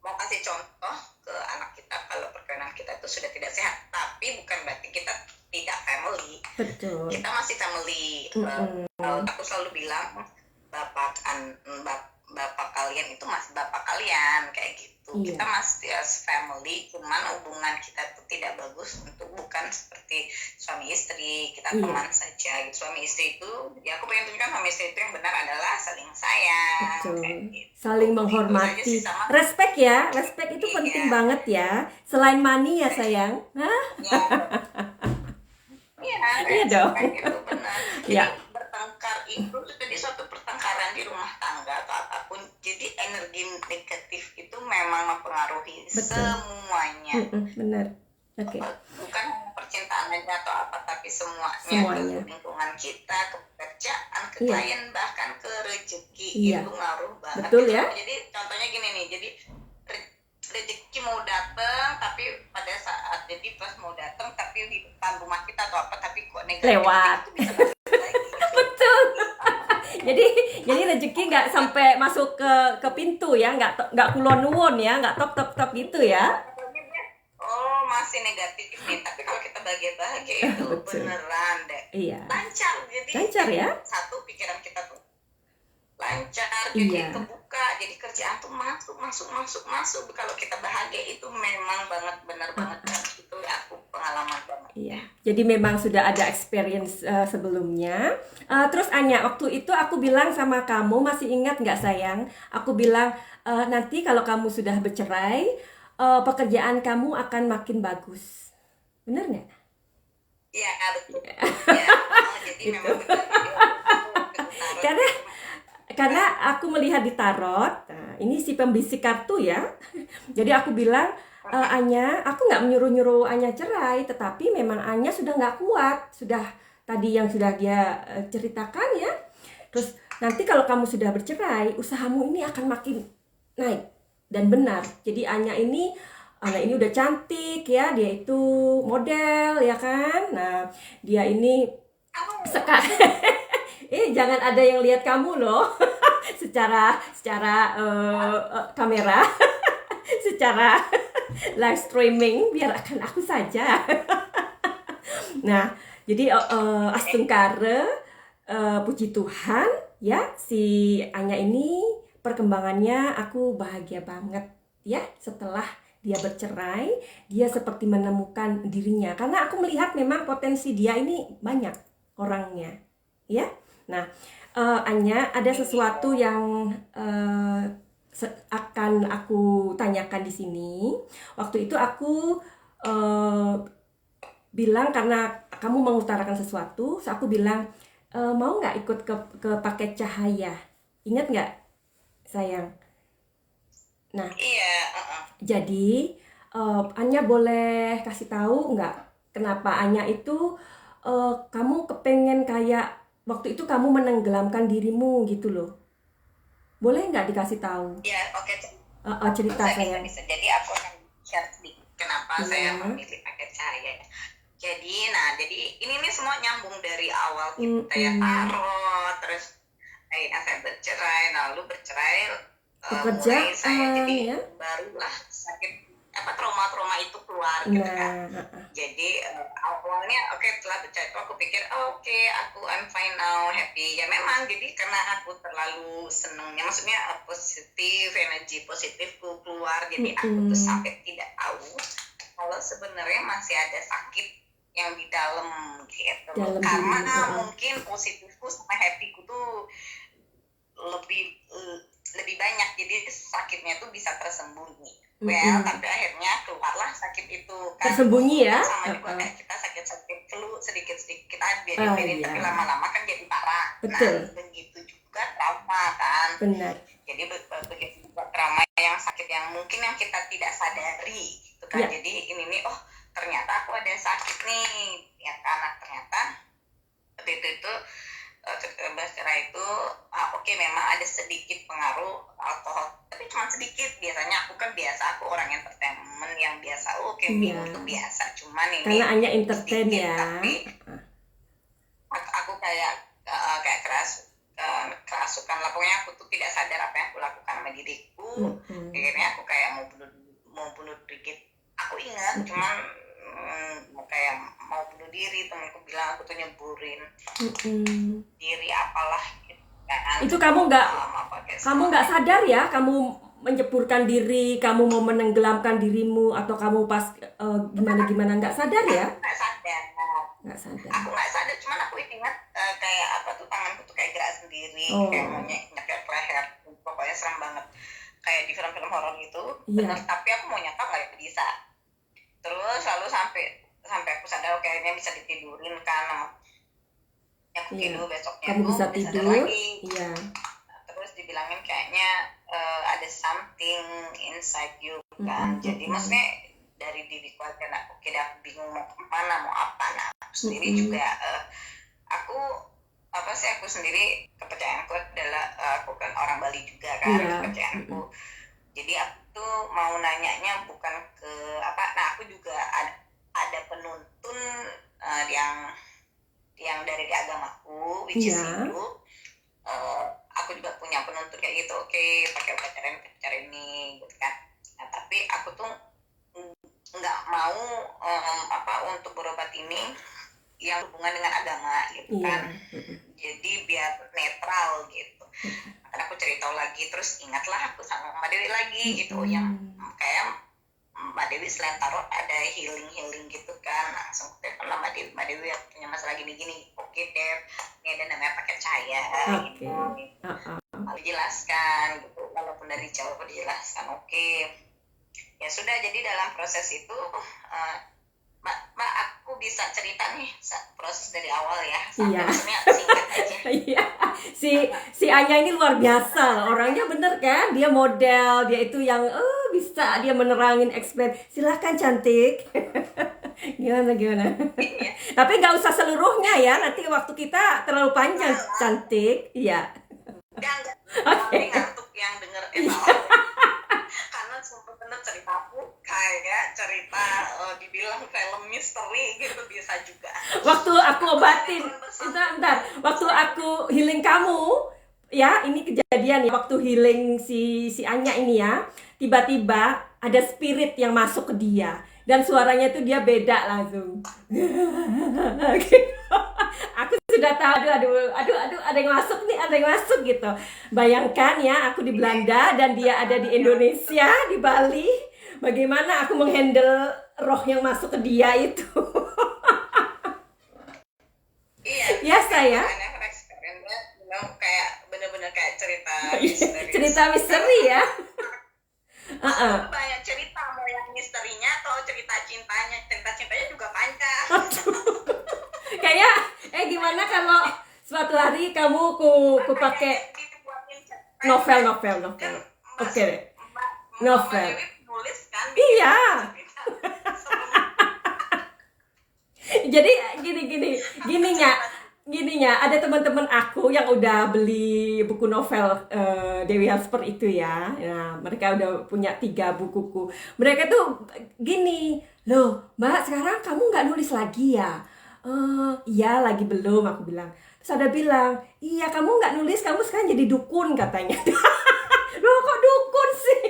mau kasih contoh ke anak kita kalau perkawinan kita itu sudah tidak sehat, tapi bukan berarti kita tidak family. Betul. Kita masih family. Aku selalu bilang bapak kalian itu masih bapak kalian kayak gitu. Iya. Kita masih as family, cuman hubungan kita itu tidak bagus untuk bukan seperti suami istri, kita Iya. teman saja gitu. Suami istri itu ya aku pengen tunjukkan suami istri itu yang benar adalah saling sayang. Betul. Kayak gitu. Saling Itu aja menghormati. sih, sama Respect ya, respect itu penting Iya. banget ya. Selain money ya sayang. Hah? Iya dong. Itu benar. Jadi Ya. bertengkar itu jadi suatu pertengkaran di rumah tangga atau apapun. Jadi energi negatif itu memang mempengaruhi Betul. semuanya. Benar. Oke. Bukan percintaan aja atau apa, tapi semuanya. Semuanya. Ke lingkungan kita, ke pekerjaan, ke Iya. klien, bahkan ke rezeki. Iya. Itu ngaruh banget. Betul ya. Jadi contohnya gini nih, jadi rezeki mau datang tapi pada saat jadi pas mau datang tapi di depan rumah kita atau apa, tapi kok negatif Lewat. itu bisa masuk lagi. Betul. jadi rezeki nggak sampai masuk ke pintu ya, nggak kulon nuwun ya, nggak top gitu ya. Oh, masih negatif nih, tapi kalau kita bahagia itu beneran deh. Iya. Lancar ya. Satu pikiran kita tuh lancar, jadi Iya. kebuka, jadi kerjaan tuh masuk. Kalau kita bahagia itu memang benar banget kan. Itu aku pengalaman banget. Iya. Jadi memang sudah ada experience sebelumnya. Terus Anya, waktu itu aku bilang sama kamu, masih ingat nggak sayang? Aku bilang nanti kalau kamu sudah bercerai, pekerjaan kamu akan makin bagus. Benar nggak? Iya, betul. Ya, jadi memang betul. Karena aku melihat di tarot, nah, ini si pembisik kartu ya. Jadi aku bilang, Anya, aku nggak menyuruh Anya cerai, tetapi memang Anya sudah nggak kuat, sudah tadi yang sudah dia ceritakan ya. Terus nanti kalau kamu sudah bercerai, usahamu ini akan makin naik dan benar. Jadi Anya ini udah cantik ya, dia itu model ya kan. Nah, dia ini sekarang jangan ada yang lihat kamu loh secara kamera secara live streaming, biar akan aku saja. Nah, jadi Astungkare, puji Tuhan ya, si Anya ini perkembangannya aku bahagia banget ya. Setelah dia bercerai, dia seperti menemukan dirinya, karena aku melihat memang potensi dia ini banyak orangnya ya. Nah, Anya, ada sesuatu yang akan aku tanyakan di sini. Waktu itu aku bilang, karena kamu mengutarakan sesuatu, so aku bilang, mau nggak ikut ke paket cahaya? Ingat nggak, sayang? Nah, iya. Jadi Anya boleh kasih tahu nggak kenapa Anya itu kamu kepengen kayak waktu itu kamu menenggelamkan dirimu gitu loh. Boleh nggak dikasih tahu? Ya, oke. Cerita sayang. Bisa. Jadi aku akan share sedikit kenapa saya memilih paket cahaya. Jadi ini nih semua nyambung dari awal kita ya tarot, terus saya bercerai, lalu bercerai, mulai saya jadi barulah sakit trauma-trauma itu keluar gitu kan. Nah, Jadi awalnya setelah baca itu aku pikir I'm fine now, happy. Ya memang jadi karena aku terlalu senengnya, maksudnya positif, energi positifku keluar, jadi aku tuh sampai tidak tahu kalau sebenarnya masih ada sakit yang di dalam gitu. Karena mungkin positifku sama happyku tuh lebih banyak, jadi sakitnya tuh bisa tersembunyi. Tapi akhirnya keluarlah sakit itu kan, tersembunyi ya, sama juga kayak kita sakit-sakit flu sedikit-sedikit kita biarin, tapi lama-lama kan jadi parah. Betul. Nah begitu juga trauma kan. Benar. Jadi begitu juga trauma yang sakit yang mungkin yang kita tidak sadari gitu kan. Jadi ini nih, ternyata aku ada sakit nih ya kan. Ternyata waktu itu secara itu memang ada sedikit pengaruh alkohol, tapi cuma sedikit. Biasanya aku orang entertainment yang biasa minum tuh biasa, cuman ini karena hanya entertain sedikit, ya, tapi aku kayak kerasukan lah, pokoknya aku tuh tidak sadar apa yang aku lakukan sama diriku. Akhirnya aku kayak mau bunuh diri. Aku ingat cuman kayak mau bunuh diri, temanku bilang aku tuh nyeburin diri apalah gitu kan. Itu kamu nggak sadar ya, kamu menceburkan diri, kamu mau menenggelamkan dirimu, atau kamu pas gimana nggak sadar ya? Nggak sadar. Aku nggak sadar, cuman aku ingat kayak tanganku tuh kayak gerak sendiri, kayak mau nyekek leher, pokoknya serem banget, kayak di film-film horor gitu. Benar, tapi aku mau nyekap nggak bisa. Terus lalu sampai aku sadar akhirnya bisa ditidurin kan. Aku tidur, besoknya kamu bisa tidur lagi. Terus dibilangin kayaknya ada something inside you kan. Jadi maksudnya dari diriku aja, aku bingung mau kemana, mau apa. Nah aku sendiri juga aku sendiri kepercayaanku adalah aku kan orang Bali juga kan, kepercayaanku. Jadi aku tuh mau nanyanya bukan ke aku juga ada penuntun yang dari agamaku, which is Hindu. Aku juga punya penuntun kayak gitu, pakai cara ini gitu kan. Nah tapi aku tuh nggak mau untuk berobat ini yang hubungan dengan agama gitu kan. Jadi biar netral gitu. Karena aku cerita lagi, terus ingatlah aku sama Mbak Dewi lagi gitu, yang kayak Mbak Dewi selain tarot ada healing gitu kan. Langsung telepon Mbak Dewi aku punya masalah gini-gini. Oke Dev, ini ada namanya pakai cahaya gitu. Lalu jelaskan gitu, walaupun dari jauh aku dijelaskan. Ya sudah, jadi dalam proses itu Mbak aku bisa cerita nih proses dari awal ya, maksudnya singkat aja. si Anya ini luar biasa, orangnya bener kan, dia model, dia itu yang bisa dia menerangin, explain. Silahkan cantik. gimana Tapi nggak usah seluruhnya ya, nanti waktu kita terlalu panjang. Cantik Oke. Ngantuk yang denger karena bener ceritaku kayak cerita dibilang film misteri gitu, bisa juga. Waktu aku obatin, bentar, waktu aku healing kamu, ya ini kejadian ya, waktu healing si Anya ini ya, tiba-tiba ada spirit yang masuk ke dia, dan suaranya tuh dia beda langsung. Aku sudah tahu, aduh, ada yang masuk gitu. Bayangkan ya, aku di Belanda dan dia ada di Indonesia, di Bali. Bagaimana aku menghandle roh yang masuk ke dia itu? Iya saya. Kayak bener-bener kayak cerita misteri ya. Banyak cerita, mau yang misterinya atau cerita cintanya. Cerita cintanya juga panjang. Kayak gimana kalau suatu hari kamu ku pakai novel. Oke. Novel. Nulis kan? Iya. Jadi gininya ada teman-teman aku yang udah beli buku novel Dewi Hasper itu ya. Nah, mereka udah punya 3 bukuku. Mereka tuh gini, loh Mbak, sekarang kamu nggak nulis lagi ya? Iya, lagi belum, aku bilang. Terus ada bilang, iya kamu nggak nulis, kamu sekarang jadi dukun katanya. Loh kok dukun sih?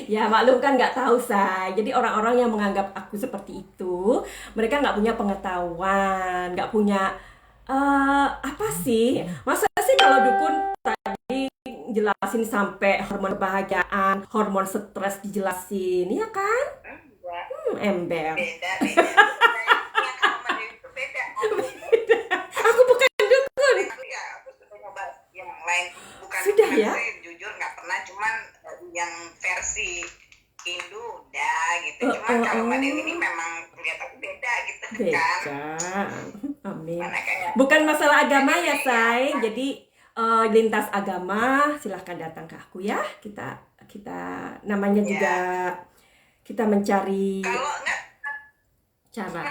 Ya maklum kan nggak tahu say. Jadi orang-orang yang menganggap aku seperti itu, mereka nggak punya pengetahuan, nggak punya apa sih? Masa sih kalau dukun tadi jelasin sampai hormon kebahagiaan, hormon stres dijelasin, ya kan? Enggak, Ember. beda beda. Yang kalau Mbak Dewi itu beda. Aku bukan dukun. Aku ya aku sudah nyoba yang lain, bukan Sudah bukan ya? saya jujur nggak pernah, cuman yang versi Hindu udah gitu. Cuman kalau Mbak Dewi ini memang lihat aku beda gitu kan. Beda. Amin. Karena kayak Bukan masalah agama ya, kayak say. Jadi lintas agama silahkan datang ke aku ya. Kita namanya ya juga kita mencari kalau nggak cara.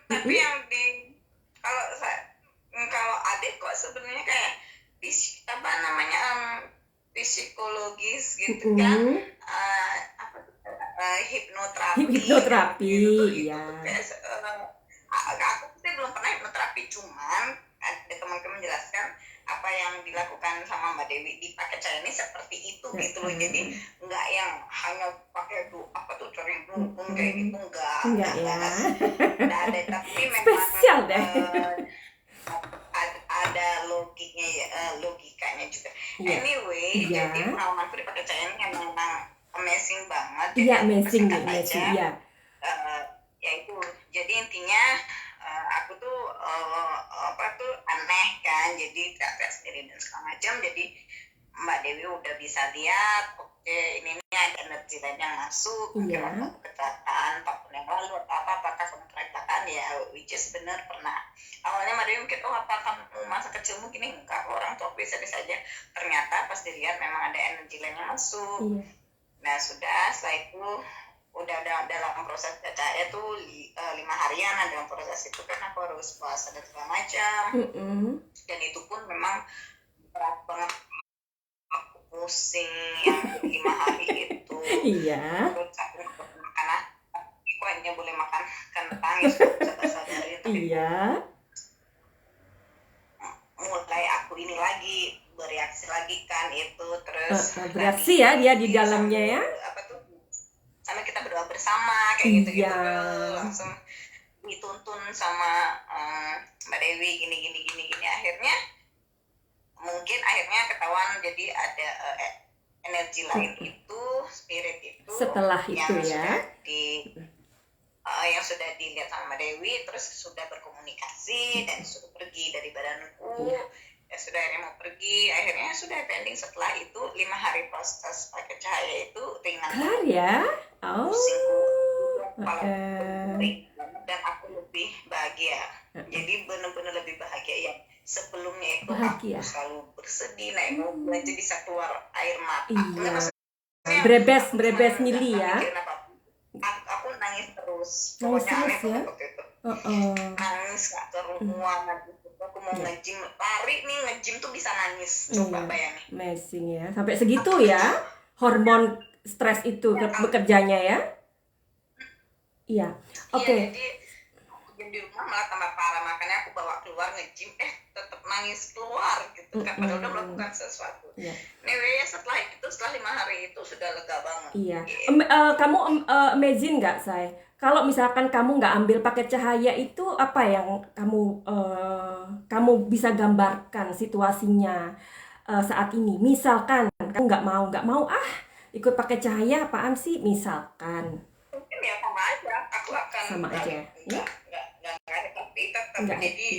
tapi yang di kalau kalau adik kok sebenarnya kayak apa namanya psikologis gitu kan, Mm-mm. apa tuh, hipnoterapi Hipnoterapi, gitu iya. tuh kayak aku sih belum pernah hipnoterapi, cuman ada teman-teman menjelaskan apa yang dilakukan sama Mbak Dewi di paket saya ini seperti itu gitu loh. Jadi nggak yang hanya pakai apa tuh cari dukun kayak gitu, Enggak ya. nggak ada, tapi memang Spesial deh. ada logikanya juga. Iya. Anyway, Iya. jadi pengalamanku di paket saya ini memang amazing banget. Jadi Iya, aku amazing, persingkat amazing. aja. Iya. Ya itu, jadi intinya aku tuh apa tuh aneh kan, jadi teriak sendiri dan segala macam. Jadi Mbak Dewi udah bisa lihat, oke ini nih ada energi lain yang masuk, mungkin Iya. waktu kecelakaan 4 tahun yang lalu atau apakah sama kecelakaan ya, which is benar pernah. Awalnya Mbak Dewi mikir, oh apa kamu masa kecilmu gini, enggak, orang tua bisa-bisa aja. Ternyata pas dilihat memang ada energi lain yang masuk. Iya. Nah sudah, setelah itu udah dalam proses cahaya tuh 5 harian. Nah, dalam proses itu kan aku harus puasa dan segala macam. Dan itu pun memang berat banget, aku pusing yang 5 hari itu. Iya. Terus aku makan kok hanya boleh makan kentang ya, sadar-sadarin. Iya. Mulai aku ini lagi bereaksi lagi kan itu, terus bereaksi ya dia di dalamnya ya. Apa tuh? Sampai kita berdoa bersama kayak gitu-gitu, langsung dituntun sama Mbak Dewi gini. Akhirnya ketahuan, jadi ada energi lain itu, spirit itu setelah itu ya yang sudah dilihat sama Mbak Dewi, terus sudah berkomunikasi dan sudah pergi dari badanku. Ya sudah, akhirnya mau pergi, akhirnya sudah pending. Setelah itu 5 hari proses pakai cahaya itu ringan kelar ya. pusingku dan aku lebih bahagia. Jadi benar-benar lebih bahagia. Yang sebelumnya itu bahagia. Aku selalu bersedih, naik mobil aja bisa keluar air mata. Iya. Berebes mili ya. Aku nangis terus. Pokoknya aneh ya? Waktu itu. Nangis gak kerumuan. Aku mau ngejim, lari nih, ngejim tuh bisa nangis. Coba bayangin. Amazing ya. Sampai segitu ya. Hormon stres itu bekerjanya ya. Iya. Oke. Jadi aku di rumah malah tambah parah, makanya aku bawa keluar ngejim, tetap nangis keluar gitu kan, padahal udah melakukan sesuatu. Anyway, setelah 5 hari itu sudah lega banget. Iya. Kamu imagine nggak, Say? Kalau misalkan kamu nggak ambil paket cahaya itu, apa yang kamu bisa gambarkan situasinya saat ini? Misalkan kamu nggak mau ikut paket cahaya, apaan sih? Misalkan. Mungkin ya sama aja, aku akan sama aja. Nggak tapi tetap jadi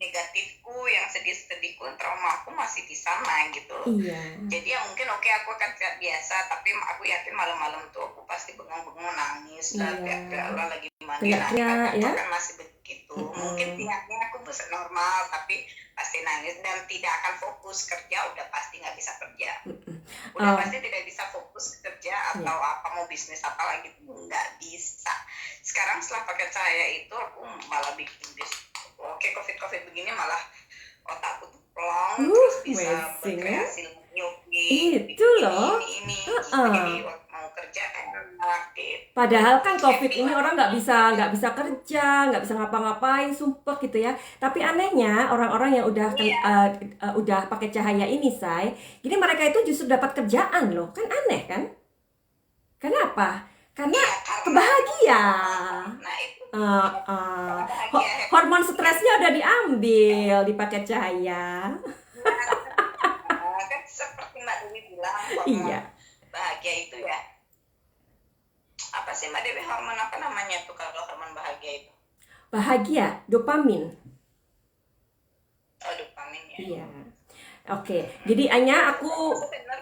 negatifku, yang sedih-sedihku, trauma aku masih di sana gitu. Iya. Jadi ya mungkin aku akan biasa, tapi aku yakin malam-malam tuh aku pasti bengong-bengong nangis dan teriak lagi mandi. Aku kan masih begitu. Mungkin pihaknya aku bisa normal, tapi pasti nangis dan tidak akan fokus kerja. Udah pasti nggak bisa kerja. Udah pasti tidak bisa fokus kerja atau apa, mau bisnis apa lagi tuh nggak bisa. Sekarang setelah pakai cahaya itu aku malah bikin bisnis. Oke, COVID begini malah otakku tuh plong, terus bisa berkreasi yogi, itu loh. Ini. Jadi mau kerja kan aktif. Padahal kan COVID ini orang nggak bisa kerja, nggak bisa ngapa-ngapain, sumpah gitu ya. Tapi anehnya orang-orang yang udah pakai cahaya ini, Say, jadi mereka itu justru dapat kerjaan loh, kan aneh kan? Kenapa? Karena Iya, karena kebahagiaan. nah itu Ho- bahagia happy. hormon stresnya udah diambil di paket cahaya. Nah, kan seperti Mbak Dewi bilang hormon Iya, bahagia itu ya apa sih Mbak Dewi, hormon apa namanya tuh kalau hormon bahagia itu? bahagia, dopamin. Oh, dopamin ya. Iya. Oke, jadi Anya aku Benar.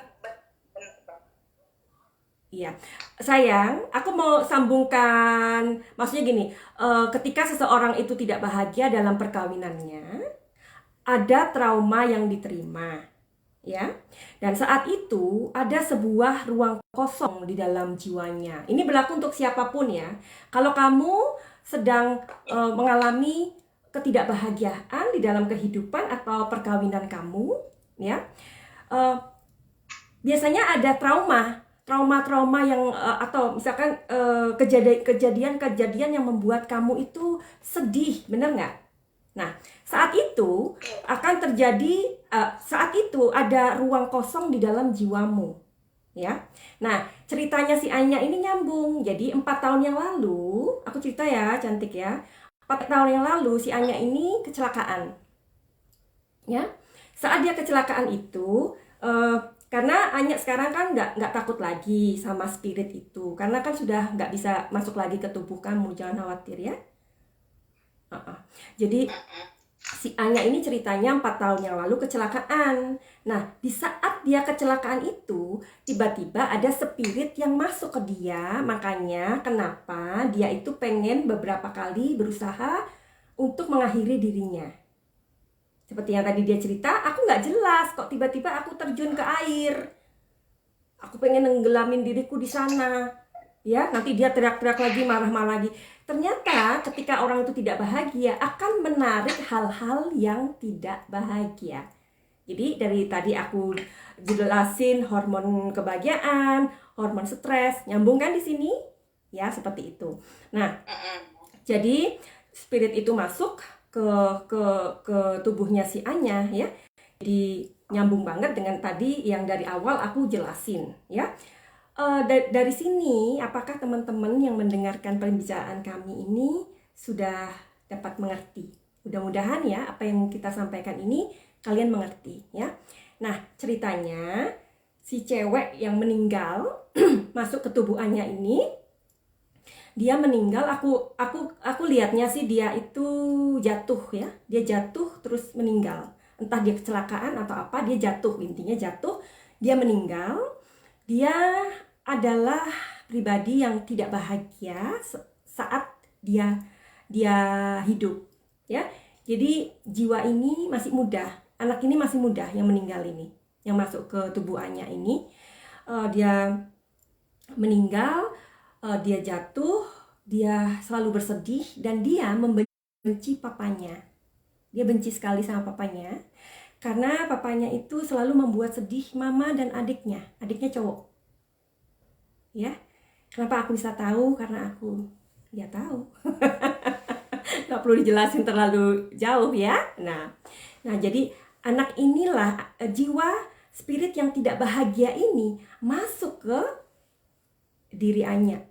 iya, sayang, aku mau sambungkan, maksudnya gini, ketika seseorang itu tidak bahagia dalam perkawinannya, ada trauma yang diterima, ya. Dan saat itu ada sebuah ruang kosong di dalam jiwanya. Ini berlaku untuk siapapun ya. Kalau kamu sedang mengalami ketidakbahagiaan di dalam kehidupan atau perkawinan kamu, ya, biasanya ada trauma yang atau misalkan kejadian-kejadian yang membuat kamu itu sedih, bener nggak? Nah, saat itu akan terjadi, saat itu ada ruang kosong di dalam jiwamu, ya. Nah, ceritanya si Anya ini nyambung. Jadi 4 tahun yang lalu, aku cerita ya, cantik ya. 4 tahun yang lalu si Anya ini kecelakaan, ya. Saat dia kecelakaan itu, karena Anya sekarang kan nggak takut lagi sama spirit itu, karena kan sudah nggak bisa masuk lagi ke tubuh kamu, jangan khawatir ya. Jadi si Anya ini ceritanya 4 tahun yang lalu kecelakaan. Nah, di saat dia kecelakaan itu, tiba-tiba ada spirit yang masuk ke dia. Makanya kenapa dia itu pengen beberapa kali berusaha untuk mengakhiri dirinya. Seperti yang tadi dia cerita, aku nggak jelas kok tiba-tiba aku terjun ke air. Aku pengen nenggelamin diriku di sana. Ya, nanti dia teriak-teriak lagi, marah-marah lagi. Ternyata ketika orang itu tidak bahagia, akan menarik hal-hal yang tidak bahagia. Jadi dari tadi aku jelasin hormon kebahagiaan, hormon stres, nyambung kan di sini? Ya, seperti itu. Nah, jadi spirit itu masuk ke tubuhnya si Anya ya. Jadi nyambung banget dengan tadi yang dari awal aku jelasin ya. Dari sini, apakah teman-teman yang mendengarkan pembicaraan kami ini sudah dapat mengerti? Mudah-mudahan ya apa yang kita sampaikan ini kalian mengerti ya. Nah, ceritanya si cewek yang meninggal masuk ke tubuh Anya ini, dia meninggal. Aku lihatnya sih dia itu jatuh ya. Dia jatuh terus meninggal. Entah dia kecelakaan atau apa, dia jatuh. Intinya jatuh, dia meninggal. Dia adalah pribadi yang tidak bahagia saat dia hidup ya. Jadi jiwa ini masih muda. Anak ini masih muda yang meninggal ini, yang masuk ke tubuh Anya ini. Dia meninggal, dia jatuh, dia selalu bersedih dan dia membenci papanya. Dia benci sekali sama papanya karena papanya itu selalu membuat sedih mama dan adiknya. Adiknya cowok. Ya. Kenapa aku bisa tahu? Karena aku ya tahu. Nggak perlu dijelasin terlalu jauh ya. Nah, jadi anak inilah jiwa spirit yang tidak bahagia ini masuk ke diri Anya.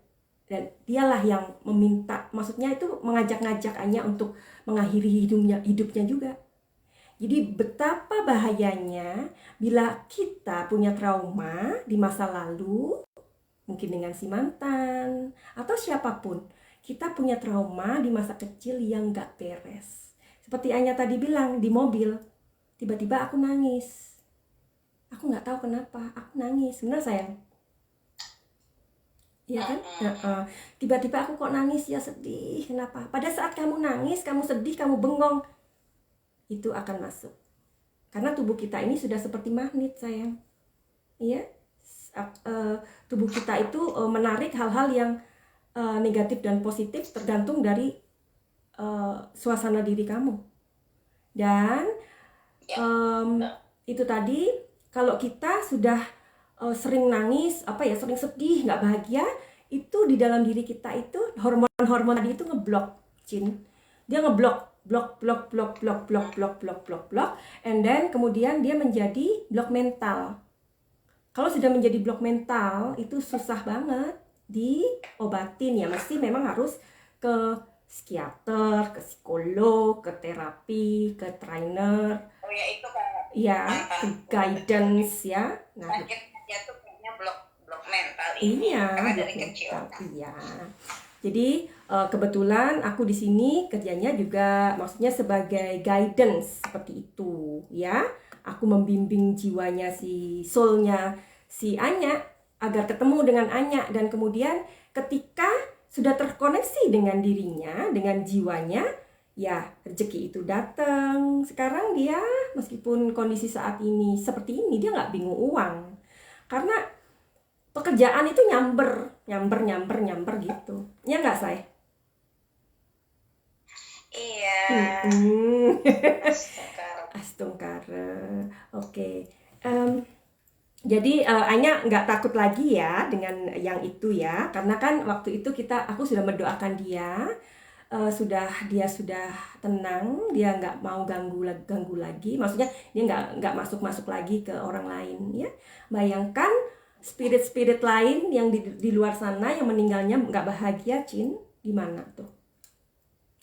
Dan dialah yang meminta, maksudnya itu mengajak-ngajak Anya untuk mengakhiri hidupnya juga. Jadi betapa bahayanya bila kita punya trauma di masa lalu, mungkin dengan si mantan atau siapapun, kita punya trauma di masa kecil yang gak beres. Seperti Anya tadi bilang, di mobil tiba-tiba aku nangis. Aku gak tahu kenapa, aku nangis. Benar sayang? Iya kan? Tiba-tiba aku kok nangis, ya sedih. Kenapa? Pada saat kamu nangis, kamu sedih, kamu bengong, itu akan masuk. Karena tubuh kita ini sudah seperti magnet sayang. Iya? Tubuh kita itu menarik hal-hal yang negatif dan positif tergantung dari suasana diri kamu. Dan itu tadi, kalau kita sudah sering nangis, sering sedih, nggak bahagia, itu di dalam diri kita itu hormon tadi itu ngeblok, Cin. Dia ngeblok, blok, and then kemudian dia menjadi blok mental. Kalau sudah menjadi blok mental itu susah banget diobatin ya, mesti memang harus ke psikiater, ke psikolog, ke terapi, ke trainer. Oh ya itu kan Ya, mantan ke guidance ya. Nah, sakitnya dia tuh kayaknya blok mental ini iya, karena blok dari kecil mental. kan. Iya. Jadi kebetulan aku di sini kerjanya juga maksudnya sebagai guidance seperti itu ya. Aku membimbing jiwanya si soulnya si Anya agar ketemu dengan Anya, dan kemudian ketika sudah terkoneksi dengan dirinya, dengan jiwanya, ya rezeki itu datang. Sekarang dia meskipun kondisi saat ini seperti ini, dia nggak bingung uang. Karena pekerjaan itu nyamber gitu. Ya nggak, Say? Iya. Astungkara. Oke. Jadi Anya nggak takut lagi ya dengan yang itu ya, karena kan waktu itu aku sudah mendoakan dia, dia sudah tenang, dia nggak mau ganggu lagi, maksudnya dia nggak masuk lagi ke orang lain ya. Bayangkan spirit lain yang di luar sana yang meninggalnya nggak bahagia, Cin, gimana tuh?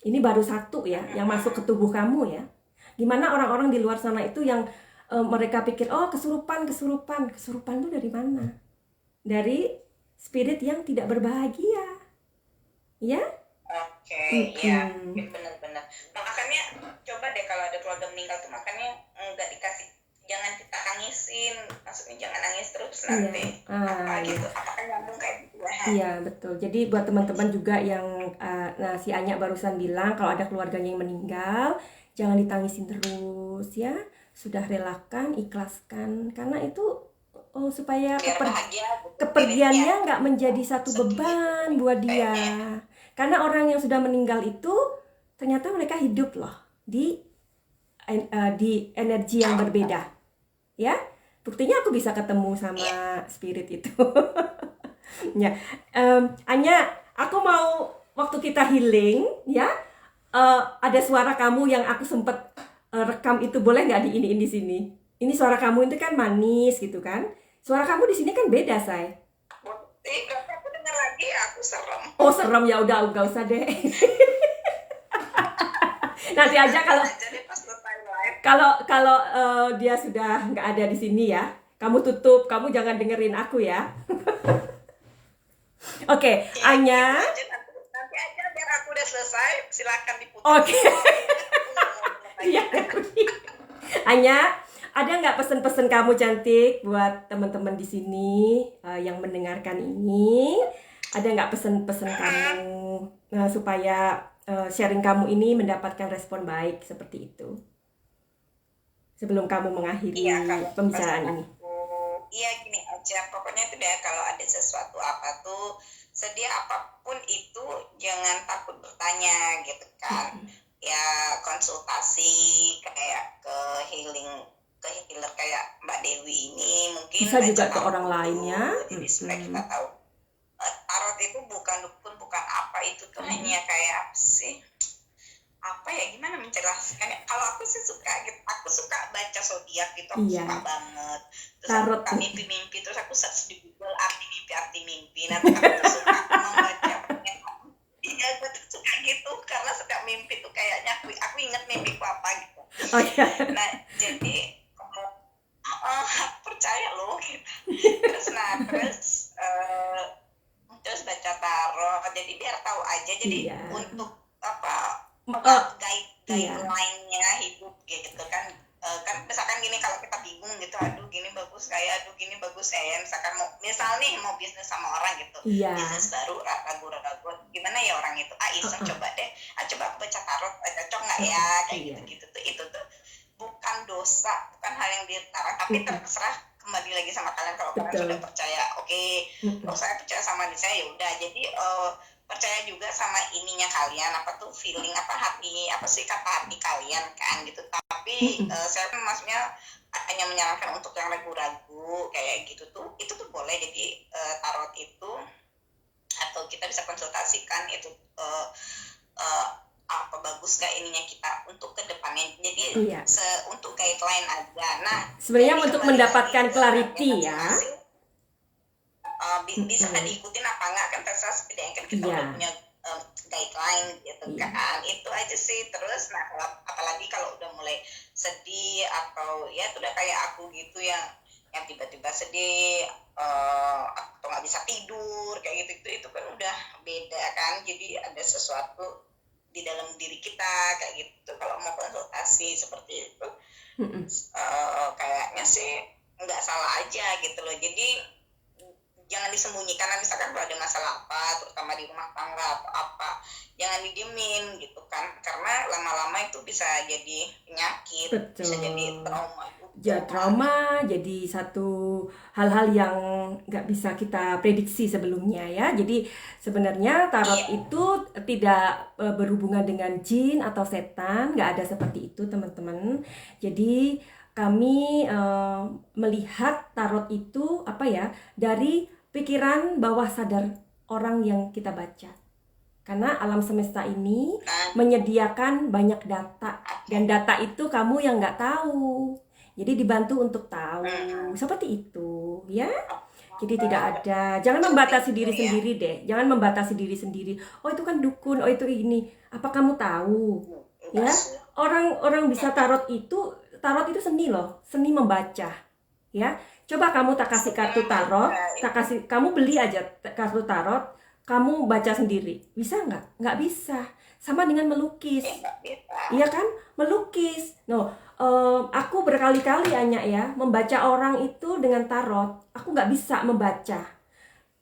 Ini baru satu ya yang masuk ke tubuh kamu ya. Gimana orang-orang di luar sana itu yang mereka pikir, oh kesurupan itu dari mana? Dari spirit yang tidak berbahagia, ya? Oke, ya, benar-benar. Makanya coba deh kalau ada keluarga meninggal tuh makanya nggak dikasih, jangan kita tangisin, maksudnya jangan nangis terus nanti gitu, apakah nyambung kayak gitu ya? Iya betul. Jadi buat teman-teman juga yang si Anya barusan bilang kalau ada keluarganya yang meninggal, jangan ditangisin terus ya. Sudah relakan, ikhlaskan, karena itu supaya kepergiannya nggak menjadi satu beban buat dia. Karena orang yang sudah meninggal itu ternyata mereka hidup loh di energi yang berbeda, ya. Buktinya aku bisa ketemu sama spirit itu. Ya, Anya, aku mau waktu kita healing, ya, ada suara kamu yang aku sempet rekam itu, boleh nggak diiniin di sini? Ini suara kamu itu kan manis gitu kan? Suara kamu di sini kan beda, Say. Aku dengar lagi, aku serem. Oh serem, ya udah nggak usah deh. Nanti aja kalau dia sudah nggak ada di sini ya, kamu tutup, kamu jangan dengerin aku ya. Oke, Anya. Nanti aja biar aku udah selesai, silakan diputus. Oke. Iya. Anya, ada nggak pesan-pesan kamu cantik buat teman-teman di sini yang mendengarkan ini? Ada nggak pesan-pesan kamu supaya sharing kamu ini mendapatkan respon baik seperti itu? Sebelum kamu mengakhiri pembicaraan ini. Iya gini aja, pokoknya itu deh, kalau ada sesuatu apa tuh, sedia apapun itu jangan takut bertanya gitu kan. Ya konsultasi kayak ke healer kayak Mbak Dewi ini, mungkin bisa juga ke orang lainnya. Jadi supaya kita tahu tarot itu bukan dukun, bukan apa, itu tuh hanya kayak apa ya, gimana menjelaskan ya? Kalau aku sih suka gitu, aku suka baca zodiak gitu, aku suka banget. Terus tarot, aku suka mimpi-mimpi, terus aku search di Google arti mimpi. Nanti aku suka membaca. Iya, gue tuh suka gitu karena suka mimpi tuh, kayaknya aku inget mimpiku apa gitu. Oh, iya. Nah jadi percaya loh gitu. Terus baca tarot, jadi biar tahu aja, jadi untuk apa guide-nya hidup gitu kan. Kan misalkan gini, kalau kita bingung gitu, aduh gini bagus kayak, aduh gini bagus ya, misalkan mau bisnis sama orang gitu, bisnis baru, ragu-ragu gimana ya orang itu, iseng coba deh, coba aku baca tarot, cocok nggak ya, kayak gitu tuh, itu tuh bukan dosa, bukan hal yang dilarang, tapi terserah kembali lagi sama kalian. Kalau kalian sudah percaya, oke. Kalau saya percaya sama diri saya, ya udah. Jadi percaya juga sama ininya kalian, apa tuh feeling, apa hati, apa sih kata hati kalian kan gitu. Tapi saya maksudnya hanya menyarankan untuk yang ragu-ragu kayak gitu tuh, itu tuh boleh. Jadi tarot itu, atau kita bisa konsultasikan itu apa bagus gak ininya kita untuk kedepannya. Jadi untuk guideline aja. Nah sebenarnya untuk mendapatkan clarity ya. bisa nggak Mm-mm. diikutin apa nggak kan terserah, setidaknya kan kita udah Iya. punya guideline gitu Iya. kan, itu aja sih. Terus nah apalagi kalau udah mulai sedih atau ya udah kayak aku gitu yang tiba-tiba sedih atau nggak bisa tidur kayak gitu, itu kan udah beda kan, jadi ada sesuatu di dalam diri kita kayak gitu. Kalau mau konsultasi seperti itu Mm-mm. kayaknya sih nggak salah aja gitu loh. Jadi jangan disembunyikan, misalkan kalau ada masalah apa terutama di rumah tangga atau apa, jangan didiemin gitu kan, karena lama-lama itu bisa jadi penyakit, bisa jadi Betul. trauma Ya, juga. trauma jadi satu hal-hal yang nggak bisa kita prediksi sebelumnya ya. Jadi sebenarnya tarot Iya. itu tidak berhubungan dengan jin atau setan, nggak ada seperti itu teman-teman. Jadi kami melihat tarot itu apa ya, dari pikiran bawah sadar orang yang kita baca. Karena alam semesta ini Nah, menyediakan banyak data, dan data itu kamu yang nggak tahu. Jadi dibantu untuk tahu, seperti itu, ya. Jadi tidak ada, jangan membatasi diri ya. sendiri deh, jangan membatasi diri sendiri. Oh itu kan dukun, oh itu ini. Apa kamu tahu? Ya, orang bisa tarot itu seni loh, seni membaca. Ya, coba kamu tak kasih kartu tarot, tak kasih, kamu beli aja kartu tarot, kamu baca sendiri, bisa nggak? Nggak bisa. Sama dengan melukis, iya kan? Melukis. No, aku berkali-kali Anya ya membaca orang itu dengan tarot, aku nggak bisa membaca.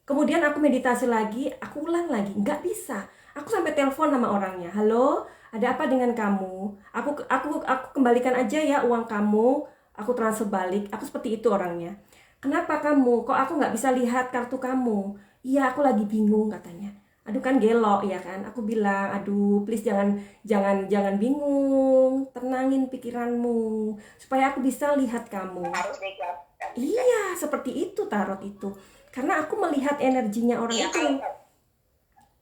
Kemudian aku meditasi lagi, aku ulang lagi, nggak bisa. Aku sampai telepon sama orangnya, halo, ada apa dengan kamu? Aku kembalikan aja ya uang kamu, aku transfer balik. Aku seperti itu orangnya. Kenapa kamu? Kok aku nggak bisa lihat kartu kamu? Iya, aku lagi bingung katanya. Aduh kan gelo ya kan? Aku bilang, aduh please jangan bingung, tenangin pikiranmu supaya aku bisa lihat kamu. Harus dijelaskan. Iya, seperti itu tarot itu. Karena aku melihat energinya orang Iya, itu.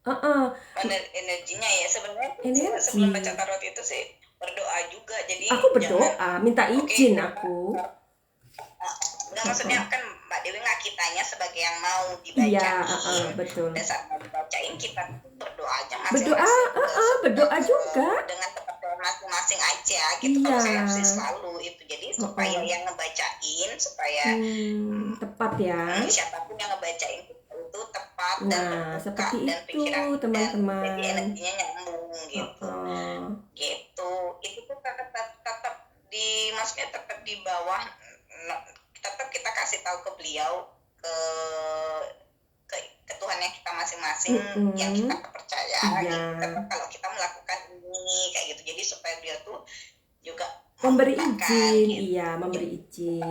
kalau energinya ya sebenarnya Energi. sebelum baca tarot itu sih berdoa juga, jadi Aku jangan berdoa, minta izin aku. nggak, maksudnya kan Mbak Dewi nggak, kitanya sebagai yang mau Iya, dibacain, betul. dan saat mau dibacain kita berdoa aja Berdoa, masing-masing berdoa juga. dengan kepercayaan masing-masing aja gitu. Iya. Kalau saya sih selalu itu, jadi supaya yang ngebacain supaya tepat ya. siapapun yang ngebacain itu tepat dan Nah, terbuka seperti dan itu pikiran teman-teman. dan jadi energinya nyambung gitu. Gitu. Itu tuh tetap di, maksudnya tetap di bawah, tetap kita kasih tahu ke beliau, ke Tuhan yang kita masing-masing, yang kita percaya Iya. gitu. Kalau kita melakukan ini kayak gitu, jadi supaya beliau tuh juga memberi membukakan, izin, gitu. iya memberi izin.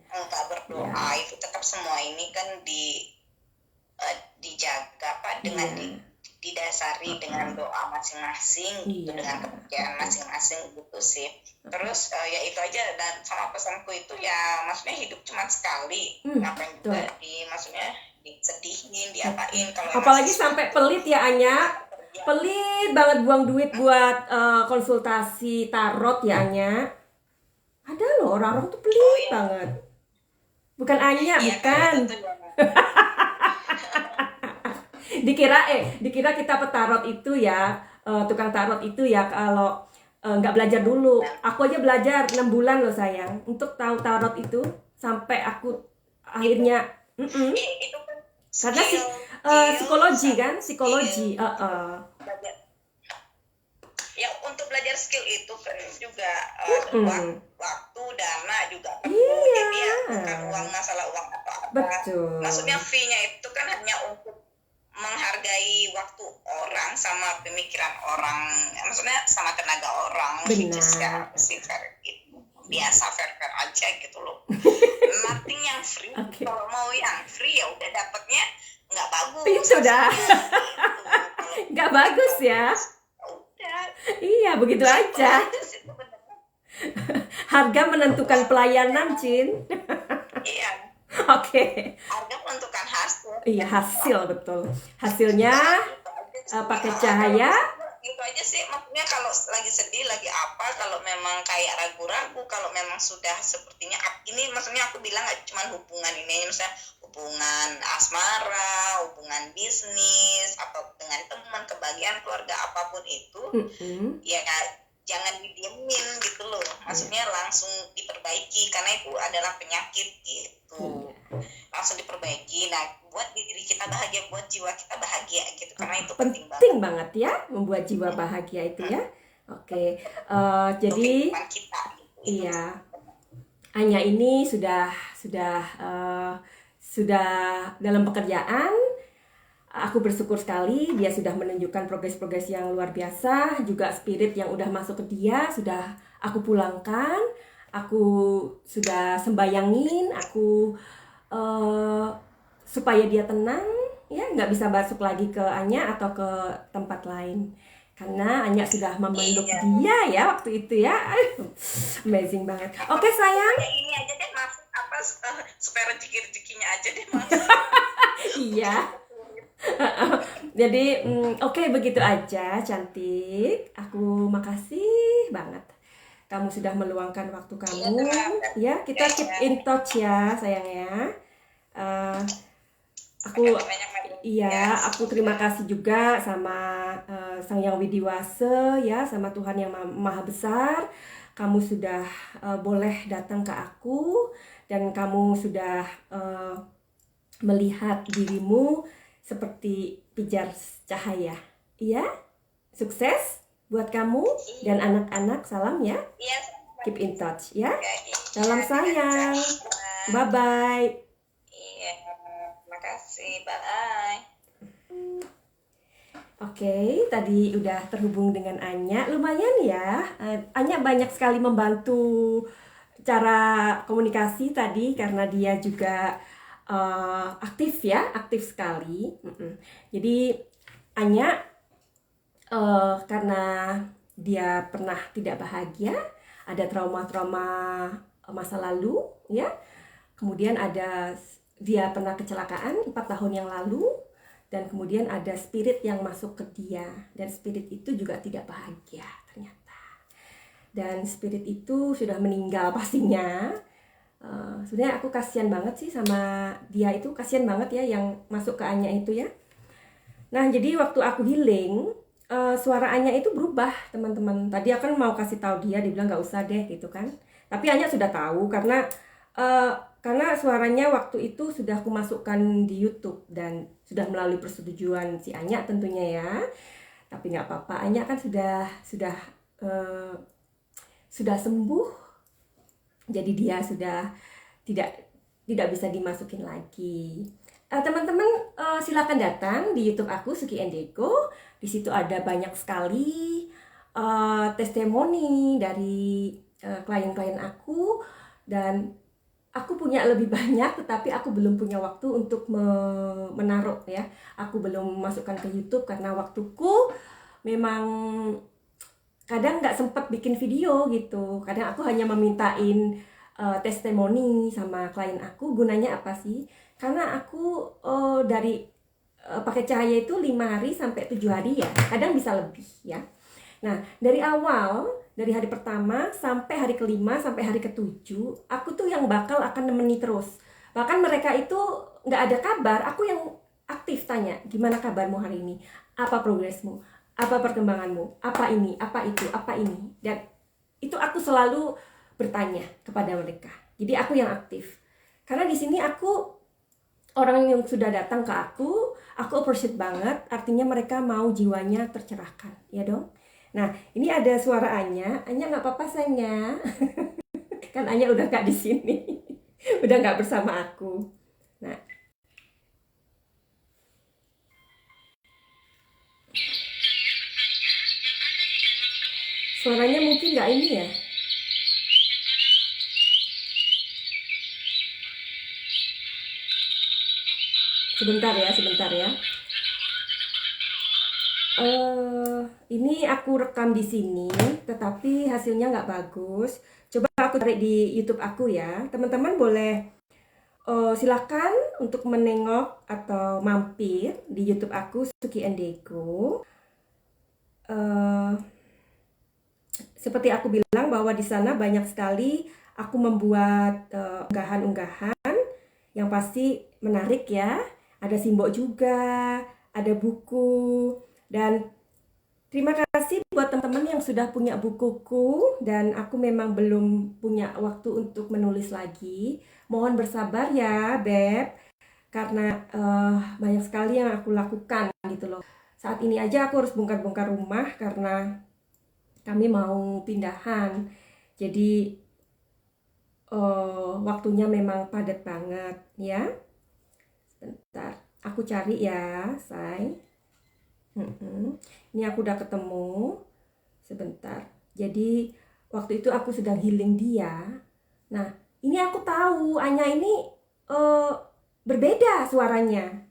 Enggak berdoa Ya. itu tetap semua ini kan dijaga Pak, dengan didasari dengan doa masing-masing, gitu, dengan kepercayaan masing-masing gitu sih. Terus ya itu aja, dan sama pesanku itu ya, maksudnya hidup cuma sekali, ngapain juga maksudnya disedihin, diapain. Kalau apalagi sampai pelit ya Anya, pelit banget buang duit buat konsultasi tarot ya Anya. Ada loh orang-orang tuh pelit banget. Bukan Anya, bukan. Dikira kita petarot itu ya, tukang tarot itu ya, kalau nggak belajar dulu. Aku aja belajar 6 bulan loh sayang untuk tahu tarot itu, sampai aku akhirnya karena psikologi kan, psikologi. Ya untuk belajar skill itu kan juga waktu, dana juga perlu. Iya. Jadi ya bukan uang, masalah uang atau apa. Betul. Maksudnya fee-nya itu kan hanya untuk menghargai waktu orang sama pemikiran orang, maksudnya sama tenaga orang. Benar. Biasa fair aja gitu loh. Nothing yang free. Kalau mau yang free ya udah dapatnya nggak bagus. Itu dah. Nggak bagus ya. Udah. Iya, begitu aja. Harga menentukan pelayanan, Cin. Iya. Oke. Harga menentukan hasil. Iya, hasil betul. Hasilnya pakai cahaya, gitu aja sih, maksudnya kalau lagi sedih lagi apa, kalau memang kayak ragu-ragu, kalau memang sudah sepertinya ini, maksudnya aku bilang gak cuma hubungan ini, misalnya hubungan asmara, hubungan bisnis, atau dengan teman, kebahagiaan keluarga, apapun itu, ya jangan didiemin gitu loh, maksudnya langsung diperbaiki, karena itu adalah penyakit gitu. Langsung diperbaiki. Nah, buat diri kita bahagia, buat jiwa kita bahagia gitu, karena itu penting banget ya, membuat jiwa bahagia itu ya. Oke. Jadi kita, gitu. Iya, Anya ini sudah dalam pekerjaan. Aku bersyukur sekali dia sudah menunjukkan progres-progres yang luar biasa, juga spirit yang udah masuk ke dia sudah aku pulangkan, aku sudah sembayangin, aku supaya dia tenang, ya nggak bisa masuk lagi ke Anya atau ke tempat lain. Karena Anya sudah memeluk dia ya waktu itu ya. Amazing banget. Oke sayang. Ya, ini aja deh masuk apa supaya rezeki-rezekinya aja deh masuk. Iya. Jadi oke, begitu aja cantik. Aku makasih banget kamu sudah meluangkan waktu kamu. Ya, kita keep in touch ya sayang ya. Aku terima kasih juga sama Sang Yang Widiwase ya, sama Tuhan yang Maha Besar. Kamu sudah boleh datang ke aku dan kamu sudah melihat dirimu seperti pijar cahaya. Iya? Sukses buat kamu dan anak-anak. Salam ya. Keep in touch ya. Salam sayang. Bye-bye. Iya, terima kasih. Bye. Oke, tadi udah terhubung dengan Anya. Lumayan ya. Anya banyak sekali membantu cara komunikasi tadi karena dia juga aktif ya, aktif sekali. Jadi Anya karena dia pernah tidak bahagia, ada trauma-trauma masa lalu ya. Kemudian dia pernah kecelakaan 4 tahun yang lalu, dan kemudian ada spirit yang masuk ke dia, dan spirit itu juga tidak bahagia ternyata. Dan spirit itu sudah meninggal pastinya. Sebenarnya aku kasihan banget sih sama dia itu, kasihan banget ya yang masuk ke Anya itu ya. Nah jadi waktu aku healing, suara Anya itu berubah teman-teman. Tadi aku kan mau kasih tahu dia bilang nggak usah deh gitu kan. Tapi Anya sudah tahu karena suaranya waktu itu sudah aku masukkan di YouTube dan sudah melalui persetujuan si Anya tentunya ya. Tapi nggak apa-apa, Anya kan sudah sembuh. Jadi dia sudah tidak bisa dimasukin lagi. Teman-teman silakan datang di YouTube aku Suki Endeko. Di situ ada banyak sekali testimoni dari klien-klien aku, dan aku punya lebih banyak tetapi aku belum punya waktu untuk menaruh ya. Aku belum masukkan ke YouTube karena waktuku memang kadang nggak sempet bikin video gitu. Kadang aku hanya memintain testimoni sama klien aku. Gunanya apa sih? Karena aku dari pakai cahaya itu 5 hari sampai 7 hari ya. Kadang bisa lebih ya. Nah dari awal, dari hari pertama sampai hari kelima sampai hari ketujuh, aku tuh yang bakal akan nemeni terus. Bahkan mereka itu nggak ada kabar, aku yang aktif tanya, gimana kabarmu hari ini? Apa progresmu? Apa perkembanganmu? Apa ini? Apa itu? Apa ini? Dan itu aku selalu bertanya kepada mereka. Jadi aku yang aktif. Karena di sini aku, orang yang sudah datang ke aku appreciate banget. Artinya mereka mau jiwanya tercerahkan, ya dong. Nah, ini ada suara Anya. Anya nggak apa-apa sayangnya. Kan Anya udah nggak di sini, udah nggak bersama aku. Nah, suaranya mungkin nggak ini ya. Sebentar ya. Ini aku rekam di sini, tetapi hasilnya nggak bagus. Coba aku cari di YouTube aku ya. Teman-teman boleh silakan untuk menengok atau mampir di YouTube aku Suki Endeko. eh, seperti aku bilang bahwa di sana banyak sekali aku membuat unggahan-unggahan yang pasti menarik ya. Ada simbol juga, ada buku, dan terima kasih buat teman-teman yang sudah punya bukuku, dan aku memang belum punya waktu untuk menulis lagi. Mohon bersabar ya, Beb, karena banyak sekali yang aku lakukan gitu loh. Saat ini aja aku harus bongkar-bongkar rumah karena kami mau pindahan. Jadi waktunya memang padat banget ya. Sebentar, aku cari ya, say. Ini aku udah ketemu. Sebentar. Jadi waktu itu aku sedang healing dia. Nah, ini aku tahu Anya ini berbeda suaranya.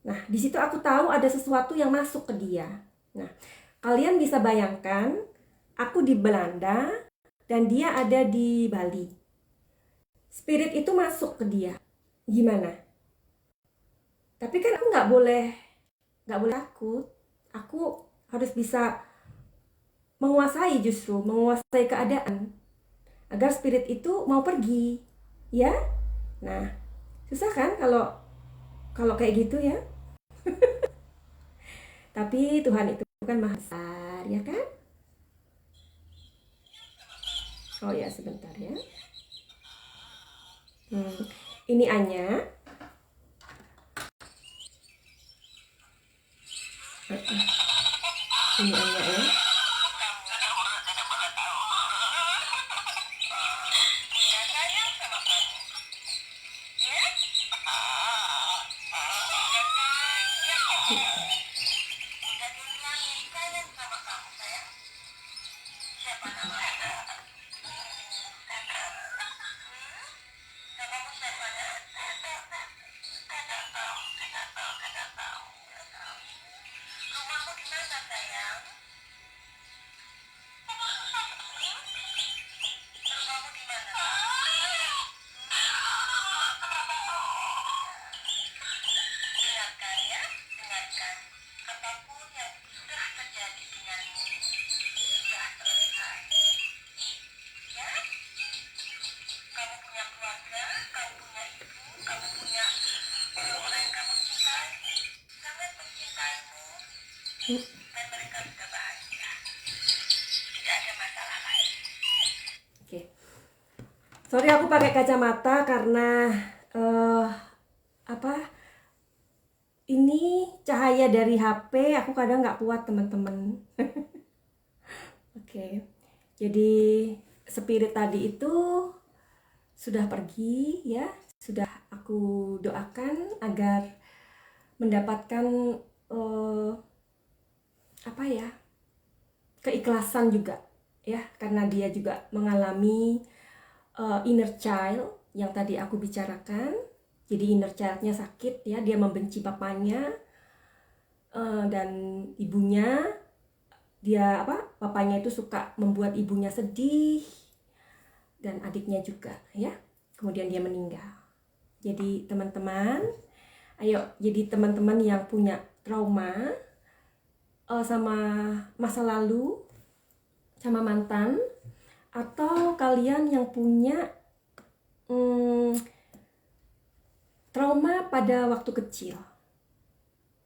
Nah, di situ aku tahu ada sesuatu yang masuk ke dia. Nah, kalian bisa bayangkan aku di Belanda dan dia ada di Bali. Spirit itu masuk ke dia. Gimana? Tapi kan aku nggak boleh takut. Aku harus bisa menguasai, justru menguasai keadaan agar spirit itu mau pergi, ya. Nah, susah kan kalau kayak gitu ya. Tapi Tuhan itu kan maha besar, ya kan? Oh ya, sebentar ya. Ini Anya. Ini Anya ya. Oke. Sorry aku pakai kacamata karena apa? Ini cahaya dari HP aku kadang nggak kuat, teman-teman. Oke. Jadi spirit tadi itu sudah pergi ya. Sudah aku doakan agar mendapatkan apa ya? Keikhlasan juga ya, karena dia juga mengalami inner child yang tadi aku bicarakan. Jadi inner childnya sakit ya, dia membenci papanya dan ibunya. Dia papanya itu suka membuat ibunya sedih dan adiknya juga ya. Kemudian dia meninggal. Jadi teman-teman, ayo, jadi teman-teman yang punya trauma sama masa lalu, sama mantan, atau kalian yang punya trauma pada waktu kecil,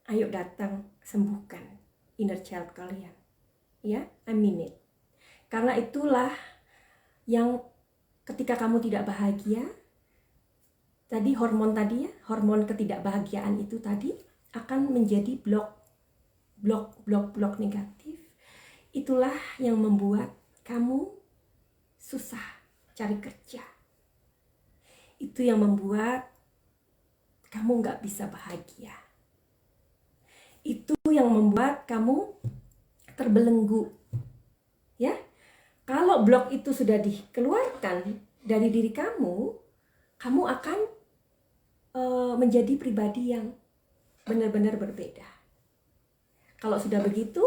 ayo datang sembuhkan inner child kalian. Ya, I mean it. Karena itulah yang ketika kamu tidak bahagia, tadi hormon ketidakbahagiaan itu tadi akan menjadi blok negatif. Itulah yang membuat kamu susah cari kerja. Itu yang membuat kamu nggak bisa bahagia. Itu yang membuat kamu terbelenggu. Ya, kalau blok itu sudah dikeluarkan dari diri kamu, kamu akan menjadi pribadi yang benar-benar berbeda. Kalau sudah begitu,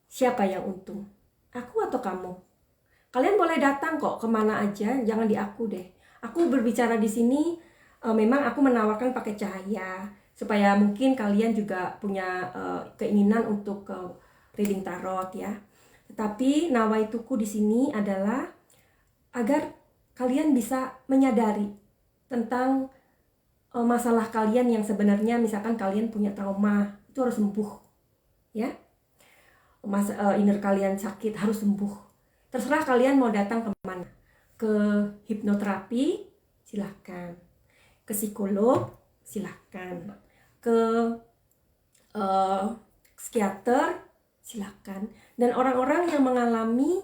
siapa yang untung? Aku atau kamu? Kalian boleh datang kok kemana aja, jangan di aku deh. Aku berbicara di sini, memang aku menawarkan pakai cahaya supaya mungkin kalian juga punya keinginan untuk reading tarot ya. Tetapi nawaituku di sini adalah agar kalian bisa menyadari tentang masalah kalian yang sebenarnya, misalkan kalian punya trauma, itu harus sembuh ya. Inner kalian sakit harus sembuh. Terserah kalian mau datang kemana, ke hipnoterapi silahkan, ke psikolog silahkan, ke psikiater silahkan. Dan orang-orang yang mengalami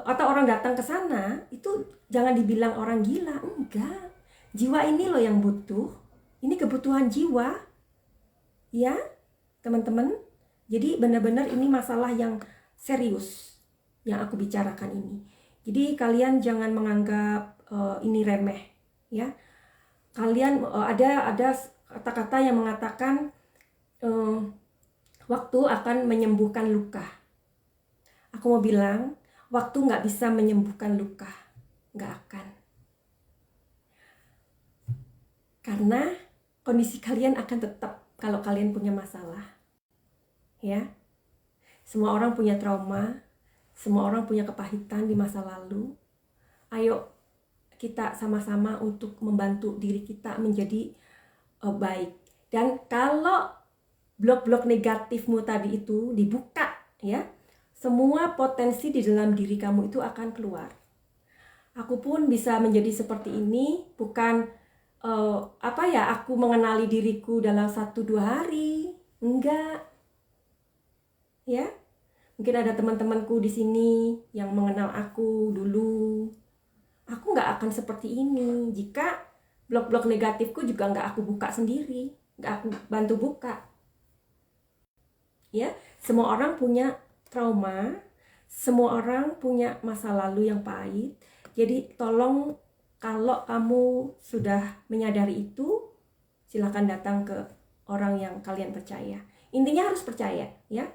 atau orang datang ke sana itu jangan dibilang orang gila, enggak. Jiwa ini loh yang butuh. Ini kebutuhan jiwa. Ya, teman-teman. Jadi benar-benar ini masalah yang serius yang aku bicarakan ini. Jadi kalian jangan menganggap ini remeh, ya. Kalian ada kata-kata yang mengatakan waktu akan menyembuhkan luka. Aku mau bilang, waktu nggak bisa menyembuhkan luka, nggak akan. Karena kondisi kalian akan tetap kalau kalian punya masalah. Ya, semua orang punya trauma, semua orang punya kepahitan di masa lalu. Ayo kita sama-sama untuk membantu diri kita menjadi baik. Dan kalau blok-blok negatifmu tadi itu dibuka, ya, semua potensi di dalam diri kamu itu akan keluar. Aku pun bisa menjadi seperti ini bukan aku mengenali diriku dalam 1-2 hari, enggak. Ya, mungkin ada teman-temanku di sini yang mengenal aku dulu. Aku nggak akan seperti ini jika blok-blok negatifku juga nggak aku buka sendiri, nggak aku bantu buka. Ya, semua orang punya trauma, semua orang punya masa lalu yang pahit. Jadi tolong, kalau kamu sudah menyadari itu, silakan datang ke orang yang kalian percaya. Intinya harus percaya, ya.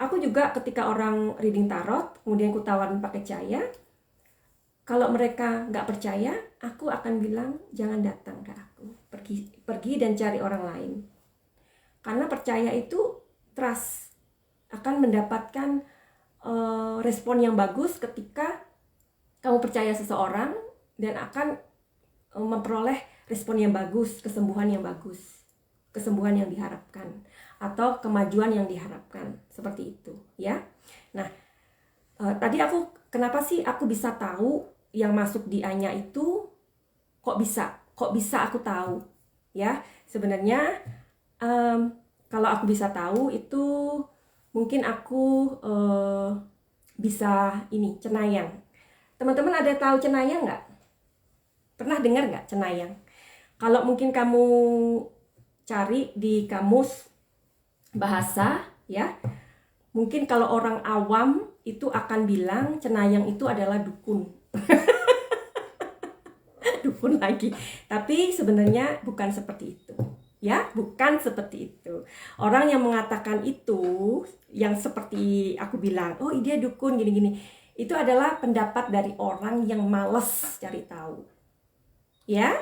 Aku juga ketika orang reading tarot, kemudian aku tawarin pakai cahaya, kalau mereka nggak percaya, aku akan bilang jangan datang ke aku, pergi dan cari orang lain. Karena percaya itu trust, akan mendapatkan respon yang bagus ketika kamu percaya seseorang dan akan memperoleh respon yang bagus, kesembuhan yang bagus, kesembuhan yang diharapkan atau kemajuan yang diharapkan, seperti itu ya. Nah, tadi kenapa sih aku bisa tahu yang masuk di Anya itu, kok bisa aku tahu ya? Sebenarnya kalau aku bisa tahu itu mungkin aku bisa ini, cenayang. Teman-teman ada tahu cenayang nggak? Pernah dengar nggak cenayang? Kalau mungkin kamu cari di kamus bahasa ya, mungkin kalau orang awam itu akan bilang cenayang itu adalah dukun. Dukun lagi. Tapi sebenarnya bukan seperti itu. Ya, bukan seperti itu. Orang yang mengatakan itu, yang seperti aku bilang, oh dia dukun gini-gini, itu adalah pendapat dari orang yang malas cari tahu. Ya.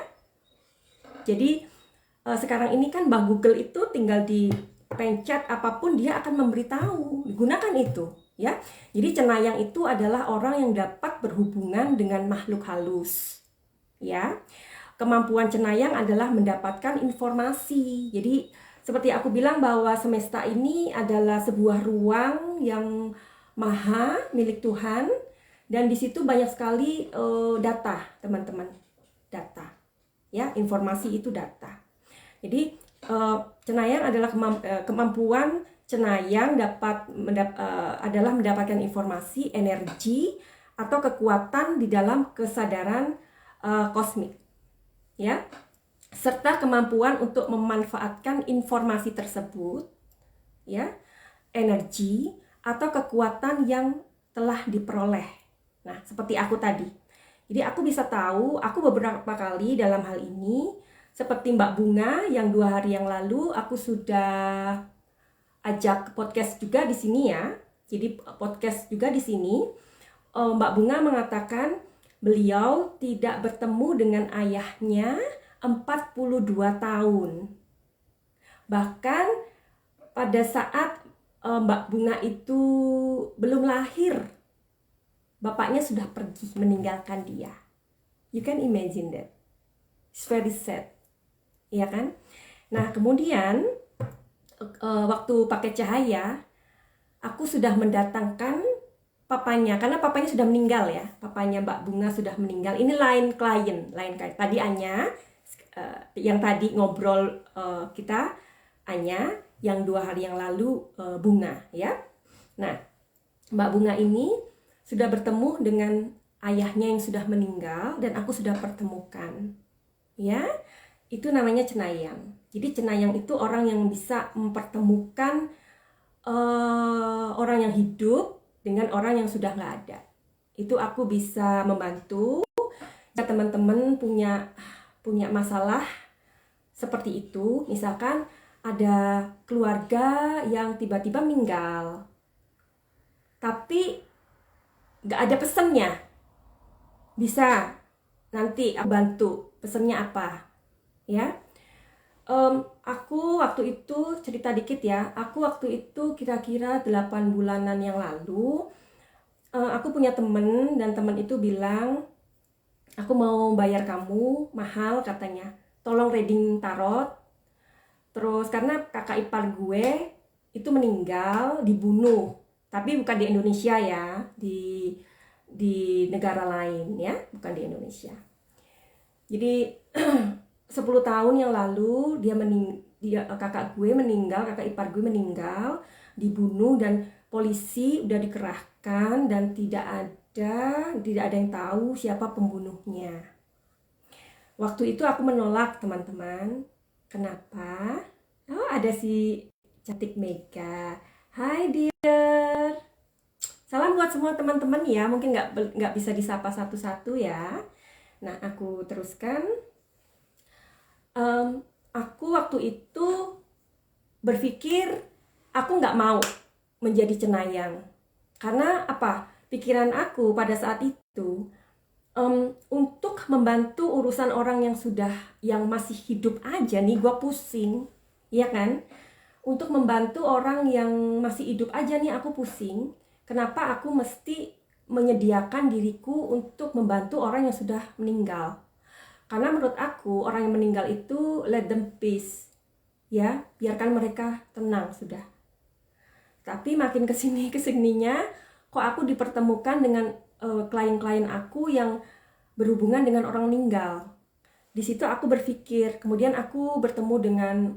Jadi sekarang ini kan Mbak Google itu tinggal dipencet apapun dia akan memberitahu. Gunakan itu, ya. Jadi cenayang itu adalah orang yang dapat berhubungan dengan makhluk halus. Ya. Kemampuan cenayang adalah mendapatkan informasi. Jadi seperti aku bilang bahwa semesta ini adalah sebuah ruang yang maha milik Tuhan, dan di situ banyak sekali data, teman-teman. Data. Ya, informasi itu data. Jadi cenayang adalah kemampuan cenayang adalah mendapatkan informasi, energi atau kekuatan di dalam kesadaran kosmik, ya, serta kemampuan untuk memanfaatkan informasi tersebut, ya, energi atau kekuatan yang telah diperoleh. Nah, seperti aku tadi. Jadi aku bisa tahu, aku beberapa kali dalam hal ini, seperti Mbak Bunga yang 2 hari yang lalu aku sudah ajak podcast juga di sini ya. Jadi podcast juga di sini. Mbak Bunga mengatakan beliau tidak bertemu dengan ayahnya 42 tahun. Bahkan pada saat Mbak Bunga itu belum lahir, bapaknya sudah pergi meninggalkan dia. You can imagine that. It's very sad, ya kan? Nah, kemudian waktu pakai cahaya, aku sudah mendatangkan papanya, karena papanya sudah meninggal ya. Papanya Mbak Bunga sudah meninggal. Ini lain klien. Tadi Anya, yang tadi ngobrol kita, Anya, yang 2 hari yang lalu Bunga ya. Nah, Mbak Bunga ini sudah bertemu dengan ayahnya yang sudah meninggal dan aku sudah pertemukan. Ya, itu namanya cenayang. Jadi cenayang itu orang yang bisa mempertemukan orang yang hidup dengan orang yang sudah nggak ada. Itu aku bisa membantu. Jika teman-teman punya masalah seperti itu, misalkan ada keluarga yang tiba-tiba meninggal, tapi nggak ada pesannya, bisa nanti aku bantu pesannya apa, ya. Aku waktu itu cerita dikit ya. Aku waktu itu kira-kira 8 bulanan yang lalu, aku punya temen dan temen itu bilang, aku mau bayar kamu mahal katanya. Tolong reading tarot. Terus karena kakak ipar gue itu meninggal, dibunuh. Tapi bukan di Indonesia ya, di negara lain ya, bukan di Indonesia. Jadi 10 tahun yang lalu kakak ipar gue meninggal, dibunuh dan polisi udah dikerahkan dan tidak ada yang tahu siapa pembunuhnya. Waktu itu aku menolak, teman-teman. Kenapa? Oh, ada si cantik Mega. Hai dear. Salam buat semua teman-teman ya. Mungkin nggak bisa disapa satu-satu ya. Nah, aku teruskan. Aku waktu itu berpikir aku nggak mau menjadi cenayang. Karena apa? Pikiran aku pada saat itu, untuk membantu urusan orang yang masih hidup aja nih, gue pusing, ya kan? Untuk membantu orang yang masih hidup aja nih aku pusing. Kenapa aku mesti menyediakan diriku untuk membantu orang yang sudah meninggal? Karena menurut aku orang yang meninggal itu let them peace, ya, biarkan mereka tenang sudah. Tapi makin kesininya, kok aku dipertemukan dengan klien-klien aku yang berhubungan dengan orang meninggal. Di situ aku berpikir, kemudian aku bertemu dengan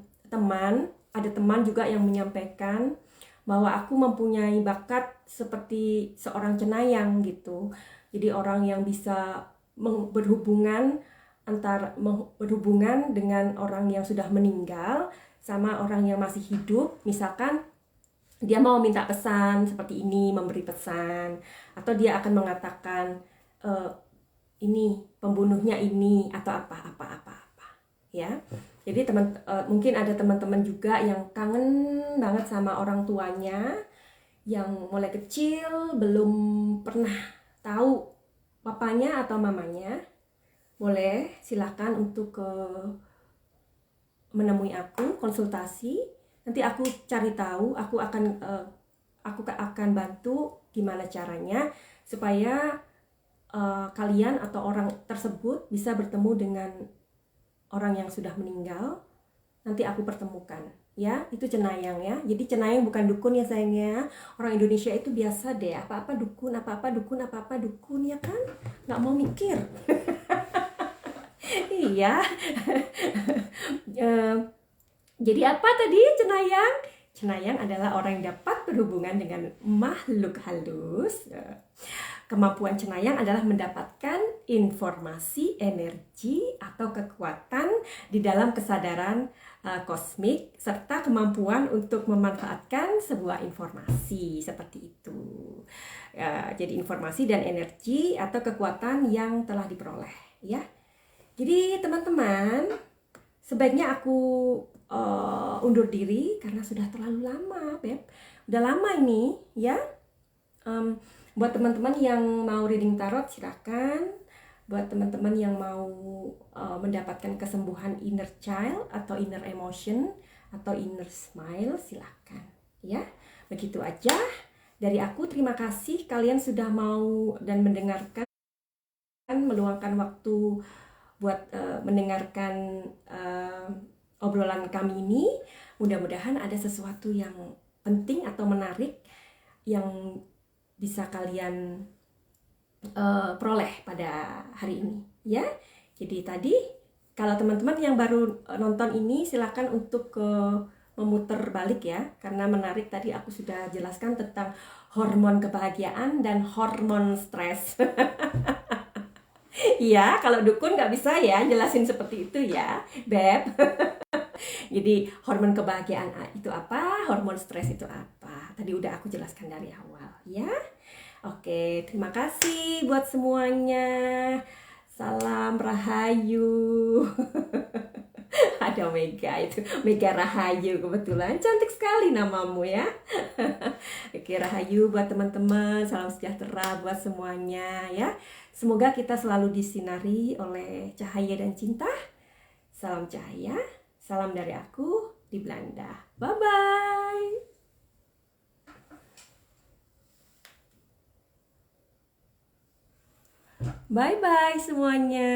ada teman juga yang menyampaikan bahwa aku mempunyai bakat seperti seorang cenayang gitu. Jadi orang yang bisa berhubungan dengan orang yang sudah meninggal sama orang yang masih hidup. Misalkan dia mau minta pesan seperti ini, memberi pesan, atau dia akan mengatakan ini pembunuhnya ini atau apa ya. Jadi mungkin ada teman-teman juga yang kangen banget sama orang tuanya yang mulai kecil belum pernah tahu papanya atau mamanya. Boleh silahkan untuk menemui aku, konsultasi. Nanti aku cari tahu, aku akan bantu gimana caranya supaya kalian atau orang tersebut bisa bertemu dengan orang yang sudah meninggal. Nanti aku pertemukan ya. Itu cenayang ya. Jadi cenayang bukan dukun ya sayangnya. Orang Indonesia itu biasa deh, apa-apa dukun ya kan, nggak mau mikir. Iya. Jadi apa tadi cenayang? Cenayang adalah orang yang dapat berhubungan dengan makhluk halus. Kemampuan cenayang adalah mendapatkan informasi, energi, atau kekuatan di dalam kesadaran kosmik, serta kemampuan untuk memanfaatkan sebuah informasi seperti itu. Jadi informasi dan energi atau kekuatan yang telah diperoleh, ya. Jadi teman-teman, sebaiknya aku undur diri karena sudah terlalu lama, Beb. Udah lama ini, ya. Buat teman-teman yang mau reading tarot, silakan. Buat teman-teman yang mau mendapatkan kesembuhan inner child atau inner emotion atau inner smile, silakan, Ya, begitu aja dari aku. Terima kasih kalian sudah mau dan mendengarkan, meluangkan waktu buat mendengarkan obrolan kami ini. Mudah-mudahan ada sesuatu yang penting atau menarik yang bisa kalian peroleh pada hari ini, ya. Jadi tadi kalau teman-teman yang baru nonton ini silakan untuk memutar balik ya, karena menarik. Tadi aku sudah jelaskan tentang hormon kebahagiaan dan hormon stres. Iya, kalau dukun nggak bisa ya jelasin seperti itu ya, Beb. Jadi hormon kebahagiaan itu apa, hormon stres itu apa. Tadi udah aku jelaskan dari awal ya. Oke, terima kasih buat semuanya. Salam Rahayu. Ada Mega itu, Mega Rahayu, kebetulan cantik sekali namamu ya. Oke, Rahayu buat teman-teman, salam sejahtera buat semuanya ya. Semoga kita selalu disinari oleh cahaya dan cinta. Salam cahaya, salam dari aku di Belanda. Bye-bye. Bye-bye semuanya.